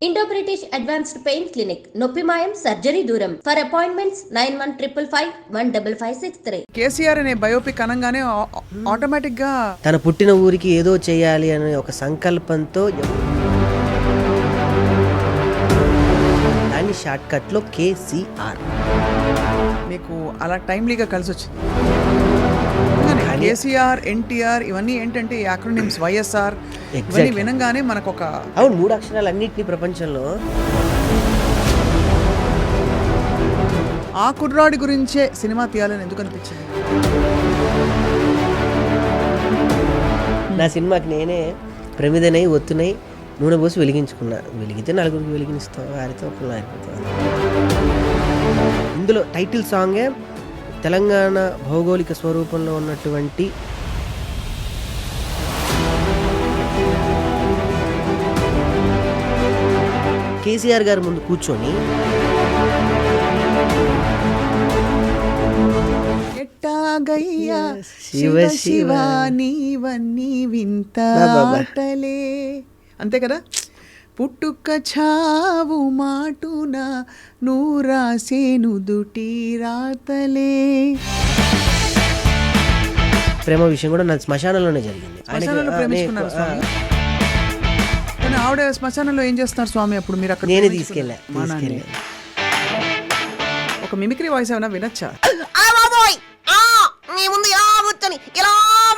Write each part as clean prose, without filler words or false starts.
Indo British advanced pain clinic, నొప్పి మాయం, surgery దూరం. For appointments 9155515563. కేసీఆర్ అనే బయోపిక్ అనగానే ఆటోమేటిక్ గా తన పుట్టిన ఊరికి ఏదో చేయాలి అనే ఒక సంకల్పంతో దాని షార్ట్ కట్ లో కేసీఆర్ మీకు అలా టైమ్లీగా కలిసి వచ్చింది. కేసీఆర్, ఎన్టీఆర్ ఇవన్నీ ఏంటంటే యాక్రోనిమ్స్, వైఎస్ఆర్ ఇవన్నీ వినంగానే మనకు ఒక అవును 3 అక్షరాలు అన్నిటినీ ప్రపంచంలో. ఆ కుర్రాడి గురించే సినిమా తీయాలని ఎందుకు అనిపించింది? నా సినిమాకి నేనే ప్రమిదనై ఒత్తునై నూనె పోసి వెలిగించుకున్నా. వెలిగితే నలుగురికి వెలిగిస్తావు, వారితో ఒకళ్ళు ఆరిపోతావు. ఇందులో టైటిల్ సాంగే తెలంగాణ భౌగోళిక స్వరూపంలో ఉన్నటువంటి కేసీఆర్ గారి ముందు కూర్చొని ఎట్టాగయ్యా శివ శివ నీవన్నీ వింతలే, అంతే కదా. పుట్టుక చావు మాటున నూరాసేను దుటి రాతలే. ప్రేమ విషయం కూడా నా శ్మశానంలోనే జరిగింది. శ్మశానంలో ప్రేమించుకున్నారు స్వామి. కానీ ఆవిడ శ్మశానంలో ఏం చేస్తున్నారు స్వామి? అప్పుడు మీరు అక్కడ నేనే తీసుకెళ్ళా. ఒక మిమిక్రీ వాయిస్ ఏమైనా వినొచ్చా? నీ ముందు ఇలా కూర్చొని ఇలా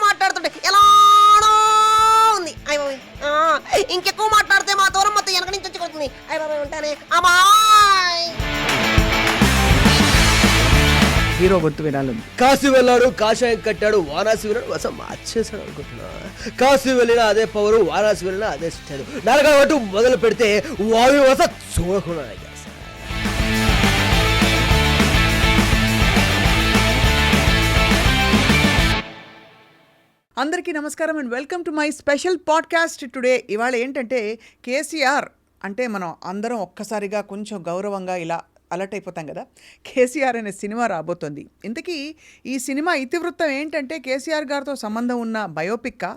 మాట్లాడుతుంటే ఎలా ఉంది. ఇంకెక్కువ మాట్లాడితే మా దూరం మొత్తం వెనక నుంచి వచ్చి కొడుతుంది. అయ్య బాబాయ్ ఉంటానే అమ్మాయ్. హీరో గొంతు వినాలి. కాశీ వెళ్ళాడు, కాషాయం కట్టాడు, వారాసి వెళ్ళాడు, అసలు మార్చేశాడు అనుకుంటున్నా. కాశీ వెళ్ళినా అదే పవరు, వారాసి వెళ్ళినా అదే స్టైల్. నరకబట్టు మొదలు పెడితే వాయు వస చూడకుండా. అందరికీ నమస్కారం and welcome to my special podcast today. ఇవాళ ఏంటంటే కేసీఆర్ అంటే మనం అందరం ఒక్కసారిగా కొంచెం గౌరవంగా ఇలా అలర్ట్ అయిపోతాం కదా. కేసీఆర్ అనే సినిమా రాబోతోంది. ఇంతకీ ఈ సినిమా ఇతివృత్తం ఏంటంటే కేసీఆర్ గారితో సంబంధం ఉన్న బయోపిక్కా,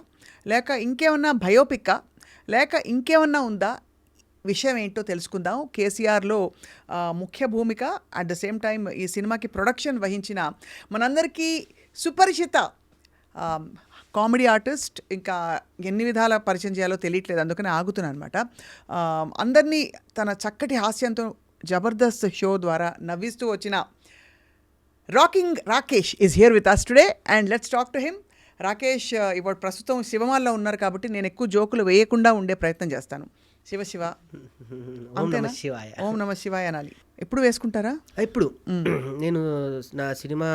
లేక ఇంకేమన్నా బయోపిక్కా, లేక ఇంకేమన్నా ఉందా? విషయం ఏంటో తెలుసుకుందాం. కేసీఆర్లో ముఖ్య భూమిక, అట్ ద సేమ్ టైం ఈ సినిమాకి ప్రొడక్షన్ వహించిన మనందరికీ సుపరిచిత కామెడీ ఆర్టిస్ట్, ఇంకా ఎన్ని విధాల పరిచయం చేయాలో తెలియట్లేదు, అందుకని ఆగుతున్నాను అనమాట. అందరినీ తన చక్కటి హాస్యంతో జబర్దస్త్ షో ద్వారా నవ్విస్తూ వచ్చిన rocking Rakesh is here with us today and let's talk to him. Rakesh ఇప్పుడు ప్రస్తుతం శివమాల్లో ఉన్నారు కాబట్టి నేను ఎక్కువ జోకులు వేయకుండా ఉండే ప్రయత్నం చేస్తాను. శివ శివ అంతేనా? ఓం నమ శివాయ అనాలి. ఎప్పుడు వేసుకుంటారా? ఇప్పుడు నేను నా సినిమా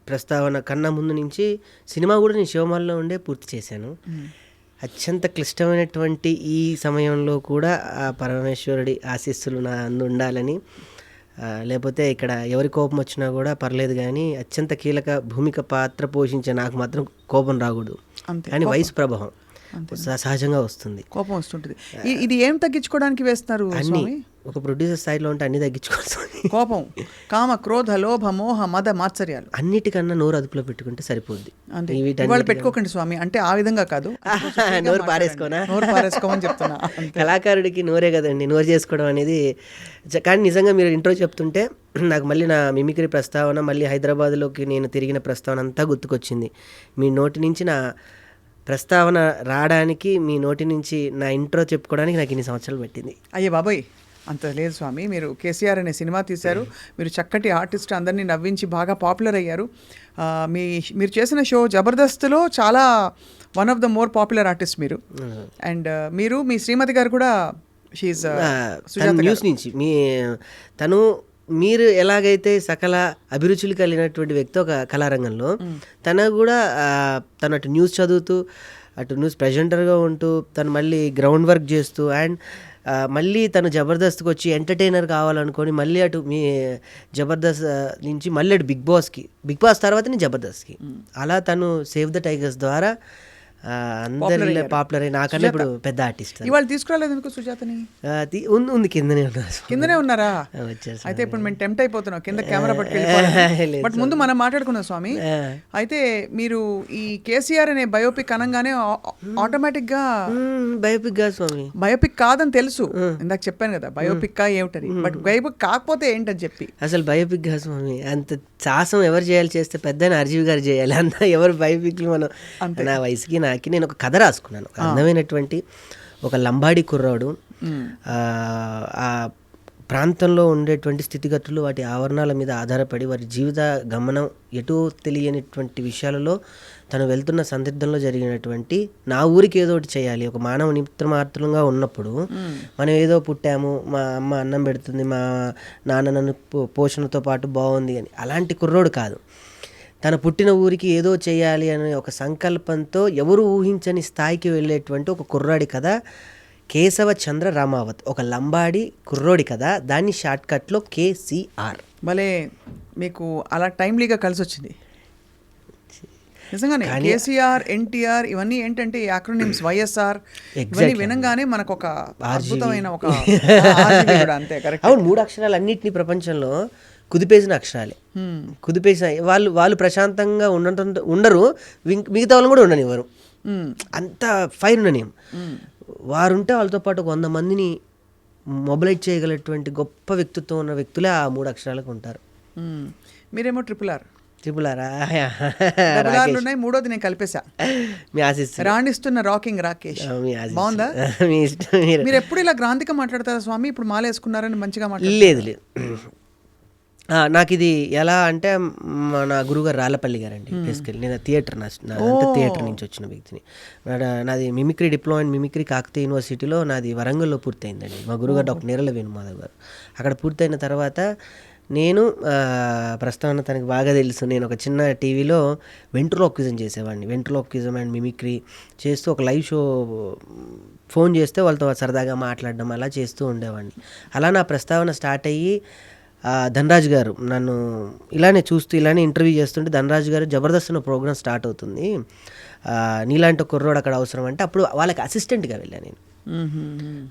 ప్రస్తావన కన్నా ముందు నుంచి సినిమా కూడా నేను శివమాల్లో ఉండే పూర్తి చేశాను. అత్యంత క్లిష్టమైనటువంటి ఈ సమయంలో కూడా ఆ పరమేశ్వరుడి ఆశీస్సులు నా అందు ఉండాలని, లేకపోతే ఇక్కడ ఎవరి కోపం వచ్చినా కూడా పర్లేదు కానీ అత్యంత కీలక భూమిక పాత్ర పోషించే నాకు మాత్రం కోపం రాకూడదు. కానీ వయసు ప్రభావం సహజంగా వస్తుంది, కోపం వస్తుంటుంది. ఇది ఏం తగ్గించుకోవడానికి వేస్తున్నారు? అన్ని ఒక ప్రొడ్యూసర్ స్థాయిలో ఉంటే అన్ని తగ్గించుకోవాలి. కోపం, కామ, క్రోధ, లోభ, మోహ, మద, మాత్సర్యాలు అన్నిటికన్నా నోరు అదుపులో పెట్టుకుంటే సరిపోద్ది. వాళ్ళు పెట్టుకోకండి స్వామి, అంటే ఆ విధంగా కాదు, నోరు పారేసుకోమని చెప్తున్నా. కళాకారుడికి నోరే కదండి నోరు చేసుకోవడం అనేది. కానీ నిజంగా మీరు ఇంట్రో చెప్తుంటే నాకు మళ్ళీ నా మిమిక్రీ ప్రస్తావన, మళ్ళీ హైదరాబాద్లోకి నేను తిరిగిన ప్రస్తావన అంతా గుర్తుకొచ్చింది. మీ నోటి నుంచి నా ప్రస్తావన రావడానికి, మీ నోటి నుంచి నా ఇంట్రో చెప్పుకోవడానికి నాకు ఇన్ని సంవత్సరాలు పట్టింది. అయ్యే బాబాయ్, అంత లేదు స్వామి. మీరు కేసీఆర్ అనే సినిమా తీశారు, మీరు చక్కటి ఆర్టిస్ట్, అందరినీ నవ్వించి బాగా పాపులర్ అయ్యారు. మీరు చేసిన షో జబర్దస్త్లో చాలా one of the more popular artist మీరు. అండ్ మీరు మీ శ్రీమతి గారు కూడా న్యూస్ నుంచి మీరు ఎలాగైతే సకల అభిరుచులు కలిగినటువంటి వ్యక్తి ఒక కళారంగంలో, తన కూడా తను అటు న్యూస్ చదువుతూ, అటు న్యూస్ ప్రెజెంటర్గా ఉంటూ, తను మళ్ళీ గ్రౌండ్ వర్క్ చేస్తూ, అండ్ మళ్ళీ తను జబర్దస్త్కి వచ్చి ఎంటర్టైనర్ కావాలనుకొని మళ్ళీ అటు మీ జబర్దస్త్ నుంచి మళ్ళీ అటు బిగ్ బాస్ తర్వాత నేను జబర్దస్త్కి, అలా తను సేవ్ ద టైగర్స్ ద్వారా అందరిలో పాపులర్ అయ్యి నాకన్నా ఇప్పుడు పెద్ద ఆర్టిస్ట్. ఇవాళ తీసుకురాలేదు ఎందుకు సుజాతని? ఉంది కిందనే ఉన్నారు. కిందనే ఉన్నారా? వచ్చారు. అయితే ఇప్పుడు మేము టెంప్ట్ అయిపోతున్నాం కింద కెమెరా పట్టుకెళ్ళి. బట్ ముందు మనం మాట్లాడుకున్నాం స్వామి. అయితే మీరు ఈ కేసీఆర్ అనే బయోపిక్ అనగానే ఆటోమేటిక్ గా బయోపిక్ కాదు స్వామి, బయోపిక్ కాదని తెలుసు, ఇందాక చెప్పాను కదా బయోపిక్ కా ఏమిటది, బట్ బయోపిక్ కాకపోతే ఏంటని చెప్పి. అసలు బయోపిక్ కాదు స్వామి, అంత సాహసం ఎవరు చేయాలి, చేస్తే పెద్ద ఆర్జీవి గారు చేయాలి, అంతా ఎవరు బయోపిక్లు మనం. నా వయసుకి నాకి నేను ఒక కథ రాసుకున్నాను, అందమైనటువంటి ఒక లంబాడి కుర్రాడు ఆ ప్రాంతంలో ఉండేటువంటి స్థితిగతులు, వాటి ఆవరణాల మీద ఆధారపడి వారి జీవిత గమనం ఎటూ తెలియనిటువంటి విషయాలలో తను వెళ్తున్న సందిగ్ధంలో జరిగినటువంటి నా ఊరికి ఏదో ఒకటి చేయాలి, ఒక మానవ నిమిత్రమాత్రంగా ఉన్నప్పుడు మనం ఏదో పుట్టాము, మా అమ్మ అన్నం పెడుతుంది, మా నాన్న నన్ను పోషణతో పాటు బాగుంది అని అలాంటి కుర్రోడు కాదు. తన పుట్టిన ఊరికి ఏదో చేయాలి అనే ఒక సంకల్పంతో ఎవరు ఊహించని స్థాయికి వెళ్ళేటువంటి ఒక కుర్రాడి కథ కేశవ చంద్ర రామావత్, ఒక లంబాడి కుర్రోడి కథ. దాన్ని షార్ట్కట్లో కేసీఆర్. భలే మీకు అలా టైమ్లీగా కలిసి వచ్చింది నిజంగానే. కేసీఆర్, ఎన్టీఆర్ ఇవన్నీ ఏంటంటే యాక్రోనిమ్స్, వైఎస్ఆర్ ఇవన్నీ వినంగానే మనకు ఒక అద్భుతమైన ఒక అంతే కరెక్ట్. అవును, 3 అక్షరాలు అన్నింటినీ ప్రపంచంలో కుదిపేసిన అక్షరాలే. కుదిపేసిన వాళ్ళు ప్రశాంతంగా ఉండరు, మిగతా వాళ్ళు కూడా ఉండనివ్వరు, అంత ఫైర్ ఉండని. వారుంటే వాళ్ళతో పాటు 100 మందిని మొబిలైజ్ చేయగలటువంటి గొప్ప వ్యక్తిత్వం ఉన్న వ్యక్తులే ఆ 3 అక్షరాలకు ఉంటారు. మీరేమో ట్రిపుల్ ఆర్ ఉన్నాయి, మూడోది నేను కలిపేశా. మీ ఆశీస్ రాణిస్తున్న రాకింగ్ రాకేష్. బాగుందా? మీరు ఎప్పుడు ఇలా గ్రాంధిక మాట్లాడతారా స్వామి? ఇప్పుడు మాల వేసుకున్నారని మంచిగా మాట్లాడారు. లేదు నాకు ఇది ఎలా అంటే మన గురుగారు రాళ్ళపల్లి గారండి. బేసికల్లీ నేను థియేటర్ థియేటర్ నుంచి వచ్చిన వ్యక్తిని. నాది mimicry diploma and mimicry Kakatiya యూనివర్సిటీలో నాది వరంగల్లో పూర్తయిందండి. మా గురుగారు డాక్టర్ నేరల వేణుమాధవ్ గారు. అక్కడ పూర్తయిన తర్వాత నేను ప్రస్తుతం తనకి బాగా తెలుసు, నేను ఒక చిన్న టీవీలో వెంట్రులోక్విజం చేసేవాడిని. వెంట్రులోక్విజం అండ్ మిమిక్రీ చేస్తూ ఒక లైవ్ షో ఫోన్ చేస్తే వాళ్ళతో సరదాగా మాట్లాడడం అలా చేస్తూ ఉండేవాడిని. అలా నా ప్రస్తావన స్టార్ట్ అయ్యి ధనరాజు గారు నన్ను ఇలానే చూస్తూ ఇలానే ఇంటర్వ్యూ చేస్తుంటే, ధనరాజు గారు జబర్దస్త్ అనే ప్రోగ్రామ్ స్టార్ట్ అవుతుంది, నీలాంటి కుర్రోడు అక్కడ అవసరం అంటే అప్పుడు వాళ్ళకి అసిస్టెంట్గా వెళ్ళాను నేను.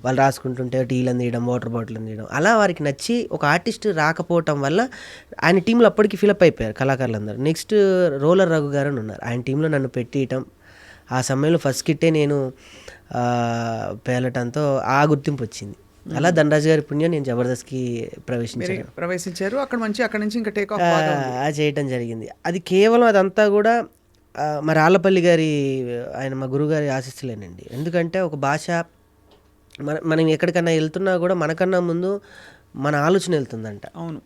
వాళ్ళు రాసుకుంటుంటే టీలు అందియడం, వాటర్ బాటిల్ అందియడం, అలా వారికి నచ్చి ఒక ఆర్టిస్ట్ రాకపోవటం వల్ల ఆయన టీంలో అప్పటికి ఫిలప్ అయిపోయారు కళాకారులందరూ. నెక్స్ట్ రోలర్ రఘు గారు అని ఉన్నారు, ఆయన టీంలో నన్ను పెట్టియటం, ఆ సమయంలో ఫస్ట్ కిట్టే నేను పేలటంతో ఆ గుర్తింపు వచ్చింది. అలా ధనరాజు గారి పుణ్యం నేను జబర్దస్త్కి ప్రవేశించారు. అక్కడ నుంచి ఇంకా టేక్ ఆఫ్ చేయటం జరిగింది. అది కేవలం అదంతా కూడా మా రాళ్ళపల్లి గారి ఆయన మా గురుగారి ఆశీస్సులేనండి. ఎందుకంటే ఒక భాష మనం ఎక్కడికన్నా వెళ్తున్నా కూడా మనకన్నా ముందు మన ఆలోచన వెళ్తుందంట. అవును,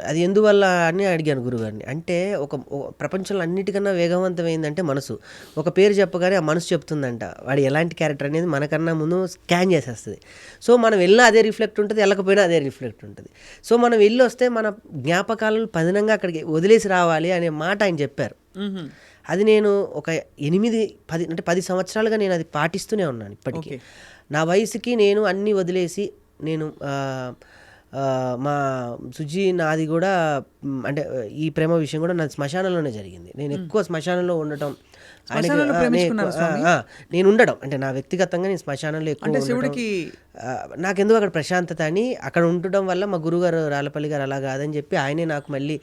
అది ఎందువల్ల అని అడిగాను గురుగారిని. అంటే ఒక ప్రపంచంలో అన్నిటికన్నా వేగవంతమైందంటే మనసు. ఒక పేరు చెప్పగానే ఆ మనసు చెప్తుందంట వాడు ఎలాంటి క్యారెక్టర్ అనేది మనకన్నా ముందు స్కాన్ చేసేస్తుంది. సో మనం వెళ్ళినా అదే రిఫ్లెక్ట్ ఉంటుంది, వెళ్ళకపోయినా అదే రిఫ్లెక్ట్ ఉంటుంది. సో మనం వెళ్ళి వస్తే మన జ్ఞాపకాలను పదినంగా అక్కడికి వదిలేసి రావాలి అనే మాట ఆయన చెప్పారు. అది నేను ఒక 10 సంవత్సరాలుగా నేను అది పాటిస్తూనే ఉన్నాను ఇప్పటికీ. నా వయసుకి నేను అన్నీ వదిలేసి నేను మా సుజీ నాది కూడా అంటే ఈ ప్రేమ విషయం కూడా నాది శ్మశానంలోనే జరిగింది. నేను ఎక్కువ శ్మశానంలో ఉండటం, నేను ఉండడం అంటే నా వ్యక్తిగతంగా నేను శ్మశానంలో ఎక్కువ శివుడికి నాకెందుకు అక్కడ ప్రశాంతత అని అక్కడ ఉండటం వల్ల మా గురుగారు రాళ్ళపల్లి గారు అలా కాదని చెప్పి ఆయనే నాకు మళ్ళీ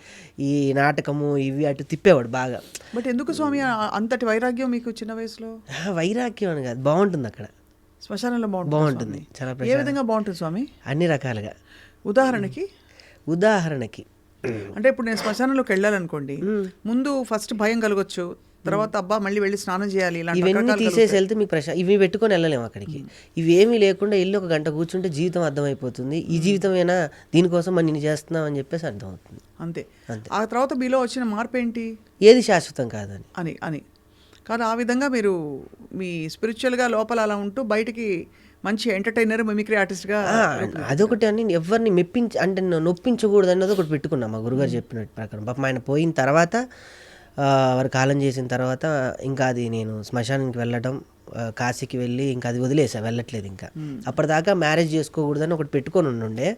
ఈ నాటకము ఇవి అటు తిప్పేవాడు బాగా. బట్ ఎందుకు స్వామి అంతటి వైరాగ్యం మీకు చిన్న వయసులో? వైరాగ్యం అని కాదు, బాగుంటుంది అక్కడ శ్మశానంలో. బాగుంటుంది చాలా. ఏ విధంగా బాగుంటుంది స్వామి? అన్ని రకాలుగా. ఉదాహరణకి అంటే ఇప్పుడు నేను శ్మశానంలోకి వెళ్ళాలనుకోండి, ముందు ఫస్ట్ భయం కలగొచ్చు, తర్వాత అబ్బా మళ్ళీ వెళ్ళి స్నానం చేయాలి, ఇవన్నీ తీసేసి వెళ్తే మీకు ఇవి పెట్టుకొని వెళ్ళలేము అక్కడికి. ఇవేమీ లేకుండా వెళ్ళి 1 గంట కూర్చుంటే జీవితం అర్థమైపోతుంది. ఈ జీవితమేనా, దీనికోసం మనం నిన్ను చేస్తున్నాం అని చెప్పేసి అర్థమవుతుంది. అంతే. ఆ తర్వాత మీలో వచ్చిన మార్పు ఏంటి? ఏది శాశ్వతం కాదని అని కాదు. ఆ విధంగా మీరు మీ స్పిరిచువల్గా లోపల అలా ఉంటూ బయటికి మంచి ఎంటర్టైనర్, మిమిక్రీ ఆర్టిస్ట్గా. అదొకటి అని ఎవరిని అంటే నొప్పించకూడదు అన్నది ఒకటి పెట్టుకున్నాం మా గురుగారు చెప్పినట్టు ప్రకారం. పాపం ఆయన పోయిన తర్వాత వారు కాలం చేసిన తర్వాత ఇంకా అది నేను శ్మశానానికి వెళ్ళటం, కాశీకి వెళ్ళి ఇంకా అది వదిలేసా, వెళ్ళట్లేదు ఇంకా. అప్పటిదాకా మ్యారేజ్ చేసుకోకూడదని ఒకటి పెట్టుకొని ఉండే.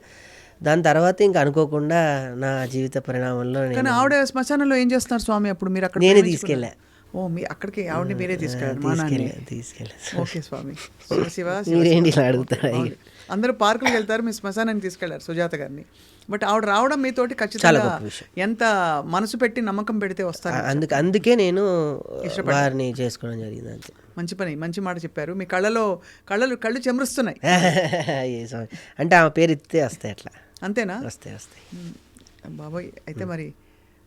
దాని తర్వాత ఇంకా అనుకోకుండా నా జీవిత పరిణామంలో ఆవిడ శ్మశానంలో ఏం చేస్తున్నారు స్వామి అప్పుడు? మీరు అక్కడ నేనే తీసుకెళ్ళా. ఓ మీ అక్కడికి ఆవిడని మీరే తీసుకెళ్ళారు మా నాన్న. తీసుకెళ్ళాను. ఓకే స్వామి. శివ శివ శివ మీరేంటి ఇలా శివ. అడుగుతారా? అవును. అందరూ పార్కులకు వెళ్తారు, మీ శ్మశానానికి తీసుకెళ్లారు సుజాత గారిని. బట్ ఆవిడ రావడం మీతోటి చాలా ఖచ్చితంగా గొప్ప విషయం. ఎంత మనసు పెట్టి నమ్మకం పెడితే వస్తారు. అందుకే నేను వారిని చేసుకోవడం జరిగింది అంతే. మంచి పని, మంచి మాట చెప్పారు. మీ కళ్ళు చెమరుస్తున్నాయి. ఏ స్వామి. అంటే ఆమె పేరు ఎత్తితే వస్తాయి అట్లా. అంతేనా? వస్తాయి. బాబోయ్, అయితే మరి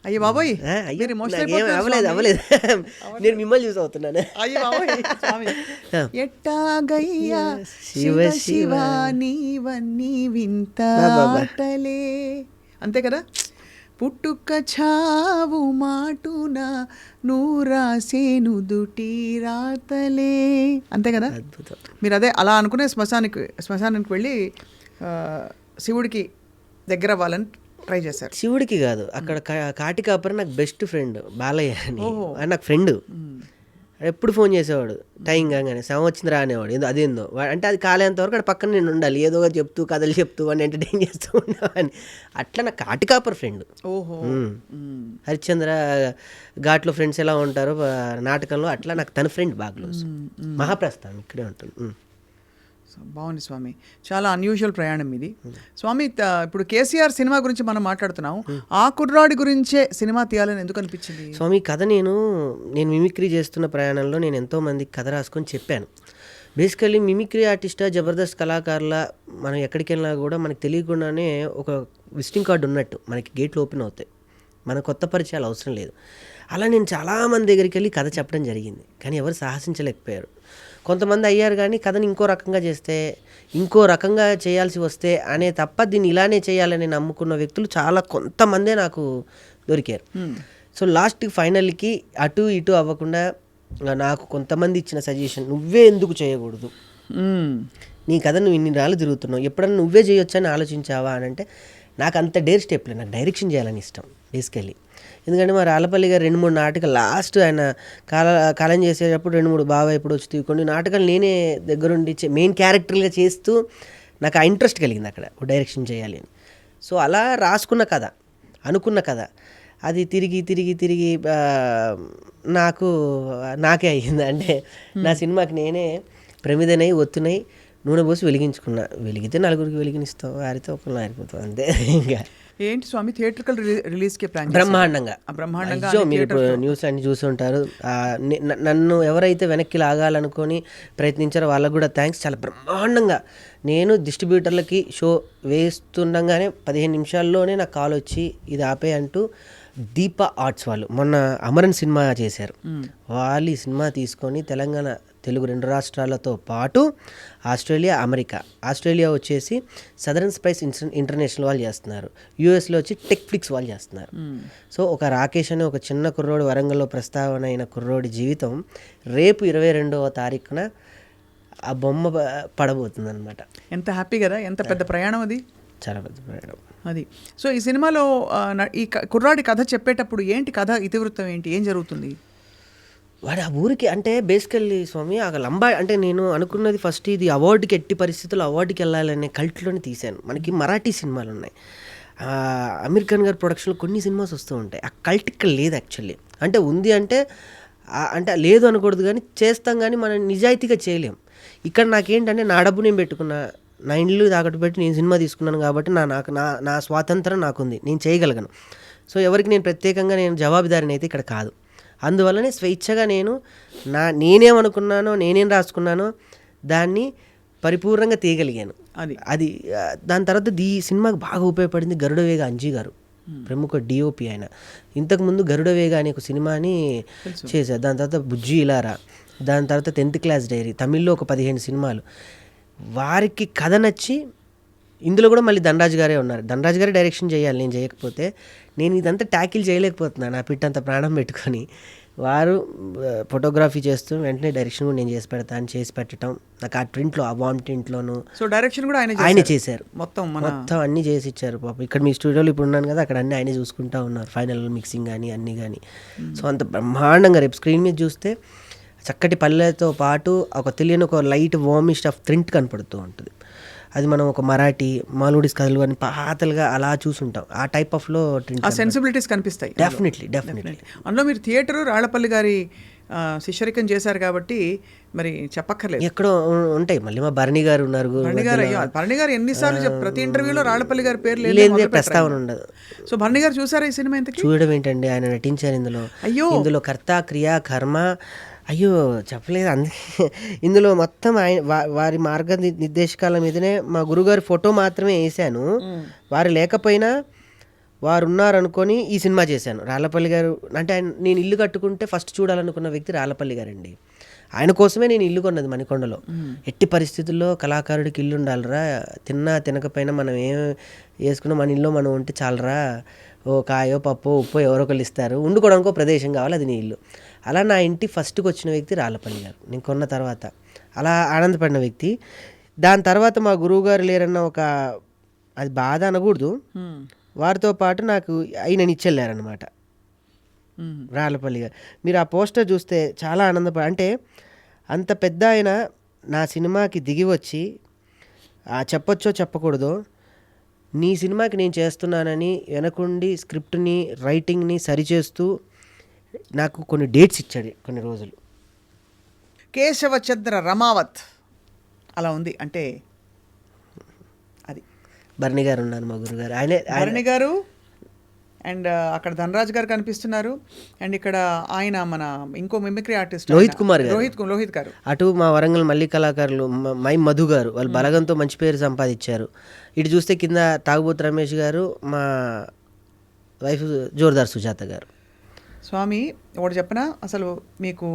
అయ్యో బాబోయ్ అయ్యో మీరు emotional నాకేం అయిపోతున్నారు అవ్వలేదు స్వామి. నేను మిమ్మల్ని చూసి అవుతున్నాను. అయ్యో బాబోయ్ స్వామి. ఎట్టాగయ్యా శివ శివ శివ శివ నీవన్నీ వింత ఆటలే. అంతే కదా. పుట్టుక చావు మాటున నూరాసేను దుటి రాతలే. అంతే కదా. అద్భుతం. మీరు అదే అలా అనుకునే శ్మశానానికి వెళ్ళి శివుడికి దగ్గర అవ్వాలని ట్రై చేశారు. శివుడికి కాదు, అక్కడ కాటి కాపరి నాకు బెస్ట్ ఫ్రెండ్ బాలయ్య అని. ఆయన నాకు ఫ్రెండ్. ఎప్పుడు ఫోన్ చేసేవాడు టైం కాగానే, శవం వచ్చింది రానేవాడు. ఏదో అదేందో అంటే అది కాలేంత వరకు అక్కడ పక్కన నేను ఉండాలి, ఏదో చెప్తూ కథలు చెప్తూ అని ఎంటర్టైన్ చేస్తూ ఉండేవాడిని. అట్లా నాకు కాటి కాపర్ ఫ్రెండ్. ఓహో. హరిశ్చంద్ర ఘాట్లో ఫ్రెండ్స్ ఎలా ఉంటారో నాటకంలో అట్లా నాకు తన ఫ్రెండ్ బాగా క్లోజ్. మహాప్రస్థానం ఇక్కడే ఉంటుంది. బాగుంది స్వామి. చాలా అన్యూజువల్ ప్రయాణం ఇది స్వామి. ఇప్పుడు కేసీఆర్ సినిమా గురించి మనం మాట్లాడుతున్నాం. ఆ కుర్రాడి గురించే సినిమా తీయాలని ఎందుకు అనిపించింది స్వామి? కథ నేను మిమిక్రీ చేస్తున్న ప్రయాణంలో నేను ఎంతోమందికి కథ రాసుకొని చెప్పాను. బేసికల్లీ మిమిక్రీ ఆర్టిస్టా, జబర్దస్త్ కళాకారుల మనం ఎక్కడికి వెళ్ళినా కూడా మనకు తెలియకుండానే ఒక విజిటింగ్ కార్డు ఉన్నట్టు మనకి గేట్లు ఓపెన్ అవుతాయి. మన కొత్త పరిచయాలు అవసరం లేదు. అలా నేను చాలామంది దగ్గరికి వెళ్ళి కథ చెప్పడం జరిగింది, కానీ ఎవరు సాహసించలేకపోయారు. కొంతమంది అయ్యారు, కానీ కథని ఇంకో రకంగా చేస్తే, ఇంకో రకంగా చేయాల్సి వస్తే అనే తప్ప దీన్ని ఇలానే చేయాలని నమ్ముకున్న వ్యక్తులు చాలా కొంతమందే నాకు దొరికారు. సో లాస్ట్ ఫైనల్కి అటు ఇటు అవ్వకుండా నాకు కొంతమంది ఇచ్చిన సజెషన్, నువ్వే ఎందుకు చేయకూడదు, నీ కథ నువ్వు ఇన్ని రాళ్ళు తిరుగుతున్నావు, ఎప్పుడన్నా నువ్వే చేయొచ్చని ఆలోచించావా అని అంటే, నాకు అంత డేర్ స్టెప్ లేదు. నాకు డైరెక్షన్ చేయాలని ఇష్టం బేసికలీ. ఎందుకంటే మా రాళ్ళపల్లి గారు 2-3 నాటకాలు లాస్ట్ ఆయన కాలం చేసేటప్పుడు 2-3 బాగా ఎప్పుడు వచ్చి కొన్ని నాటకాలు నేనే దగ్గరుండి మెయిన్ క్యారెక్టర్గా చేస్తూ నాకు ఆ ఇంట్రెస్ట్ కలిగింది అక్కడ డైరెక్షన్ చేయాలి అని. సో అలా రాసుకున్న కథ, అనుకున్న కథ, అది తిరిగి నాకే అయ్యింది. అంటే నా సినిమాకి నేనే ప్రమిదనై ఒత్తునై నూనె పోసి వెలిగించుకున్నా. వెలిగితే నలుగురికి వెలిగినిస్తాం, ఆరితే ఒకళ్ళు ఆరిపోతాం అంతే. ఇంకా ఏంటి స్వామి థియేట్రికల్ రిలీజ్కి ప్లాన్ బ్రహ్మాండంగా. బ్రహ్మాండంగా మీరు ఇప్పుడు న్యూస్ అన్ని చూసి ఉంటారు. నన్ను ఎవరైతే వెనక్కి లాగాలనుకొని ప్రయత్నించారో వాళ్ళకు కూడా థ్యాంక్స్. చాలా బ్రహ్మాండంగా నేను డిస్ట్రిబ్యూటర్లకి షో వేస్తుండగానే 15 నిమిషాల్లోనే నాకు కాల్ వచ్చి ఇది ఆపే అంటూ దీప ఆర్ట్స్ వాళ్ళు మొన్న అమరన్ సినిమా చేశారు. వాళ్ళు ఈ సినిమా తీసుకొని తెలంగాణ, తెలుగు 2 రాష్ట్రాలతో పాటు ఆస్ట్రేలియా, అమెరికా. ఆస్ట్రేలియా వచ్చేసి సదరన్ స్పైస్ ఇంటర్నేషనల్ వాళ్ళు చేస్తున్నారు. యూఎస్లో వచ్చి టెక్ఫ్లిక్స్ వాళ్ళు చేస్తున్నారు. సో ఒక రాకేష్ అనే ఒక చిన్న కుర్రోడు, వరంగల్లో ప్రస్తావన అయిన కుర్రోడి జీవితం రేపు 22వ తారీఖున ఆ బొమ్మ పడబోతుంది అనమాట. ఎంత హ్యాపీ కదా, ఎంత పెద్ద ప్రయాణం అది. చాలా పెద్ద ప్రయాణం అది. సో ఈ సినిమాలో ఈ కుర్రాడి కథ చెప్పేటప్పుడు ఏంటి కథ ఇతివృత్తం ఏంటి, ఏం జరుగుతుంది? వాడు ఆ ఊరికి అంటే బేసికల్లీ స్వామి ఆ లంబా అంటే నేను అనుకున్నది ఫస్ట్ ఇది అవార్డుకి ఎట్టి పరిస్థితుల్లో అవార్డుకి వెళ్ళాలనే కల్ట్లోనే తీశాను. మనకి మరాఠీ సినిమాలు ఉన్నాయి, అమీర్ ఖాన్ గారి ప్రొడక్షన్లో కొన్ని సినిమాస్ వస్తూ ఉంటాయి. ఆ కల్ట్ ఇక్కడ లేదు యాక్చువల్లీ. అంటే ఉంది అంటే లేదు అనకూడదు, కానీ చేస్తాం, కానీ మనం నిజాయితీగా చేయలేం. ఇక్కడ నాకేంటంటే నా డబ్బు నేను పెట్టుకున్నా, నా ఇండ్లు తాకట్టు పెట్టి నేను సినిమా తీసుకున్నాను కాబట్టి నా స్వాతంత్రం నాకుంది, నేను చేయగలను. సో ఎవరికి నేను ప్రత్యేకంగా నేను జవాబుదారిని అయితే ఇక్కడ కాదు. అందువల్లనే స్వేచ్ఛగా నేనేమనుకున్నానో, నేనేం రాసుకున్నానో దాన్ని పరిపూర్ణంగా తీయగలిగాను. అది దాని తర్వాత ఈ సినిమాకి బాగా ఉపయోగపడింది గరుడవేగ అంజీ గారు, ప్రముఖ డిఓపి ఆయన. ఇంతకుముందు గరుడవేగ అనే ఒక సినిమాని చేశారు. దాని తర్వాత బుజ్జి ఇలారా, దాని తర్వాత 10th క్లాస్ డైరీ, తమిళ్లో ఒక 15 సినిమాలు. వారికి కథ నచ్చి ఇందులో కూడా మళ్ళీ ధనరాజ్ గారే ఉన్నారు. ధనరాజ్ గారే డైరెక్షన్ చేయాలి, నేను చేయకపోతే. నేను ఇదంతా ట్యాకిల్ చేయలేకపోతున్నాను నా పిట్టంత ప్రాణం పెట్టుకొని. వారు ఫోటోగ్రఫీ చేస్తూ వెంటనే డైరెక్షన్ కూడా నేను చేసి పెట్టడం. నాకు ఆ ట్రింట్లో, ఆ వామ్ ట్రింట్లోను సో డైరెక్షన్ కూడా ఆయన చేశారు. మొత్తం అన్నీ చేసి ఇచ్చారు పాప. ఇక్కడ మీ స్టూడియోలో ఇప్పుడు ఉన్నాను కదా, అక్కడ అన్నీ ఆయనే చూసుకుంటూ ఉన్నారు, ఫైనల్ మిక్సింగ్ కానీ అన్నీ కానీ. సో అంత బ్రహ్మాండంగా రేపు స్క్రీన్ మీద చూస్తే చక్కటి పల్లెతో పాటు ఒక తెలియని ఒక లైట్ వామిష్ ఆఫ్ ప్రింట్ కనపడుతూ ఉంటుంది. అది మనం ఒక మరాఠీ, మాల్గుడీస్ కథలు కానీ పాతలుగా అలా చూసుంటాం. ఆ టైప్ ఆఫ్లో సెన్సిబిలిటీస్ కనిపిస్తాయి డెఫినెట్లీ. అందులో మీరు థియేటర్ రాళ్లపల్లి గారి శిష్యరికం చేశారు కాబట్టి మరి చెప్పక్కర్లేదు. ఎక్కడో ఉంటాయి. మళ్ళీ మా భరణి గారు ఉన్నారు. భరణి గారు, అయ్యో భరణి గారు ఎన్నిసార్లు ప్రతి ఇంటర్వ్యూలో రాళ్లపల్లి గారి పేరు లేదే ప్రస్తావన ఉండదు. సో భరణి గారు చూసారా ఈ సినిమా? ఇంతకీ చూడడం ఏంటండి, ఆయన నటించారు ఇందులో. అయ్యో, ఇందులో కర్త క్రియా కర్మ, అయ్యో చెప్పలేదు. అందుకే ఇందులో మొత్తం ఆయన వారి మార్గ నిర్దేశకాల మీదనే మా గురుగారి ఫోటో మాత్రమే వేసాను. వారు లేకపోయినా వారు ఉన్నారనుకొని ఈ సినిమా చేశాను. రాళ్లపల్లి గారు అంటే ఆయన, నేను ఇల్లు కట్టుకుంటే ఫస్ట్ చూడాలనుకున్న వ్యక్తి రాళ్లపల్లి గారండి. ఆయన కోసమే నేను ఇల్లు కొన్నది మణికొండలో. ఎట్టి పరిస్థితుల్లో కళాకారుడికి ఇల్లు ఉండాలిరా, తిన్నా తినకపోయినా మనం ఏం వేసుకున్నా మన ఇల్లు మనం ఉంటే చాలరా, ఓ కాయో పప్పు ఉప్పు ఎవరో ఒకళ్ళు ఇస్తారు, వండుకోవడానికి ప్రదేశం కావాలి, అది నీ ఇల్లు. అలా నా ఇంటి ఫస్ట్కి వచ్చిన వ్యక్తి రాళ్లపల్లి గారు. నేను కొన్న తర్వాత అలా ఆనందపడిన వ్యక్తి. దాని తర్వాత మా గురువు గారు లేరన్న ఒక, అది బాధ అనకూడదు, వారితో పాటు నాకు ఆయన ఇచ్చెళ్ళారనమాట రాళ్లపల్లి గారు. మీరు ఆ పోస్టర్ చూస్తే చాలా అంటే అంత పెద్ద ఆయన నా సినిమాకి దిగి వచ్చి చెప్పొచ్చో చెప్పకూడదో, నీ సినిమాకి నేను చేస్తున్నానని వెనకుండి స్క్రిప్ట్ని రైటింగ్ని సరిచేస్తూ నాకు కొన్ని డేట్స్ ఇచ్చాడు, కొన్ని రోజులు. కేశవచంద్ర రమావత్ అలా ఉంది అంటే అది భరణి గారు ఉన్నారు, మా గురుగారు. ఆయనే భరణి గారు. అండ్ అక్కడ ధనరాజ్ గారు కనిపిస్తున్నారు. అండ్ ఇక్కడ ఆయన మన ఇంకో మిమిక్రీ ఆర్టిస్ట్ రోహిత్ కుమార్ గారు, రోహిత్ గారు. అటు మా వరంగల్ మల్లి కళాకారులు మై మధు గారు, వాళ్ళు బలగంతో మంచి పేరు సంపాదించారు. ఇటు చూస్తే కింద తాగుబోతు రమేష్ గారు, మా వైఫ్ జోర్దార్ సుజాత గారు. స్వామి ఒకటి చెప్పనా, అసలు మీకు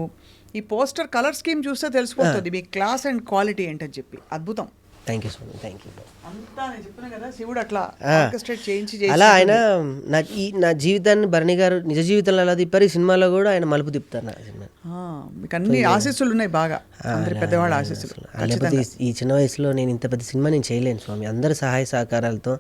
ఈ పోస్టర్ కలర్ స్కీమ్ చూస్తే తెలిసిపోతుంది మీ క్లాస్ అండ్ క్వాలిటీ ఏంటని చెప్పి. అద్భుతం. థ్యాంక్ యూ స్వామి, థ్యాంక్ యూ. అంతా నేను చెప్పినా కదా, శివుడు అట్లా ఆర్కెస్ట్రేట్ చేయించి అలా ఆయన నా జీవితాన్ని భరణి గారు నిజ జీవితంలో అలా తిప్పారు, ఈ సినిమాలో కూడా ఆయన మలుపు తిప్పుతారు నా సినిమా. మీకు అన్ని ఆశీస్సులు ఉన్నాయి బాగా, అందరి పెద్దవాళ్ళ ఆశీస్సులు. లేకపోతే ఈ చిన్న వయసులో నేను ఇంత పెద్ద సినిమా నేను చేయలేను స్వామి. అందరి సహాయ సహకారాలతో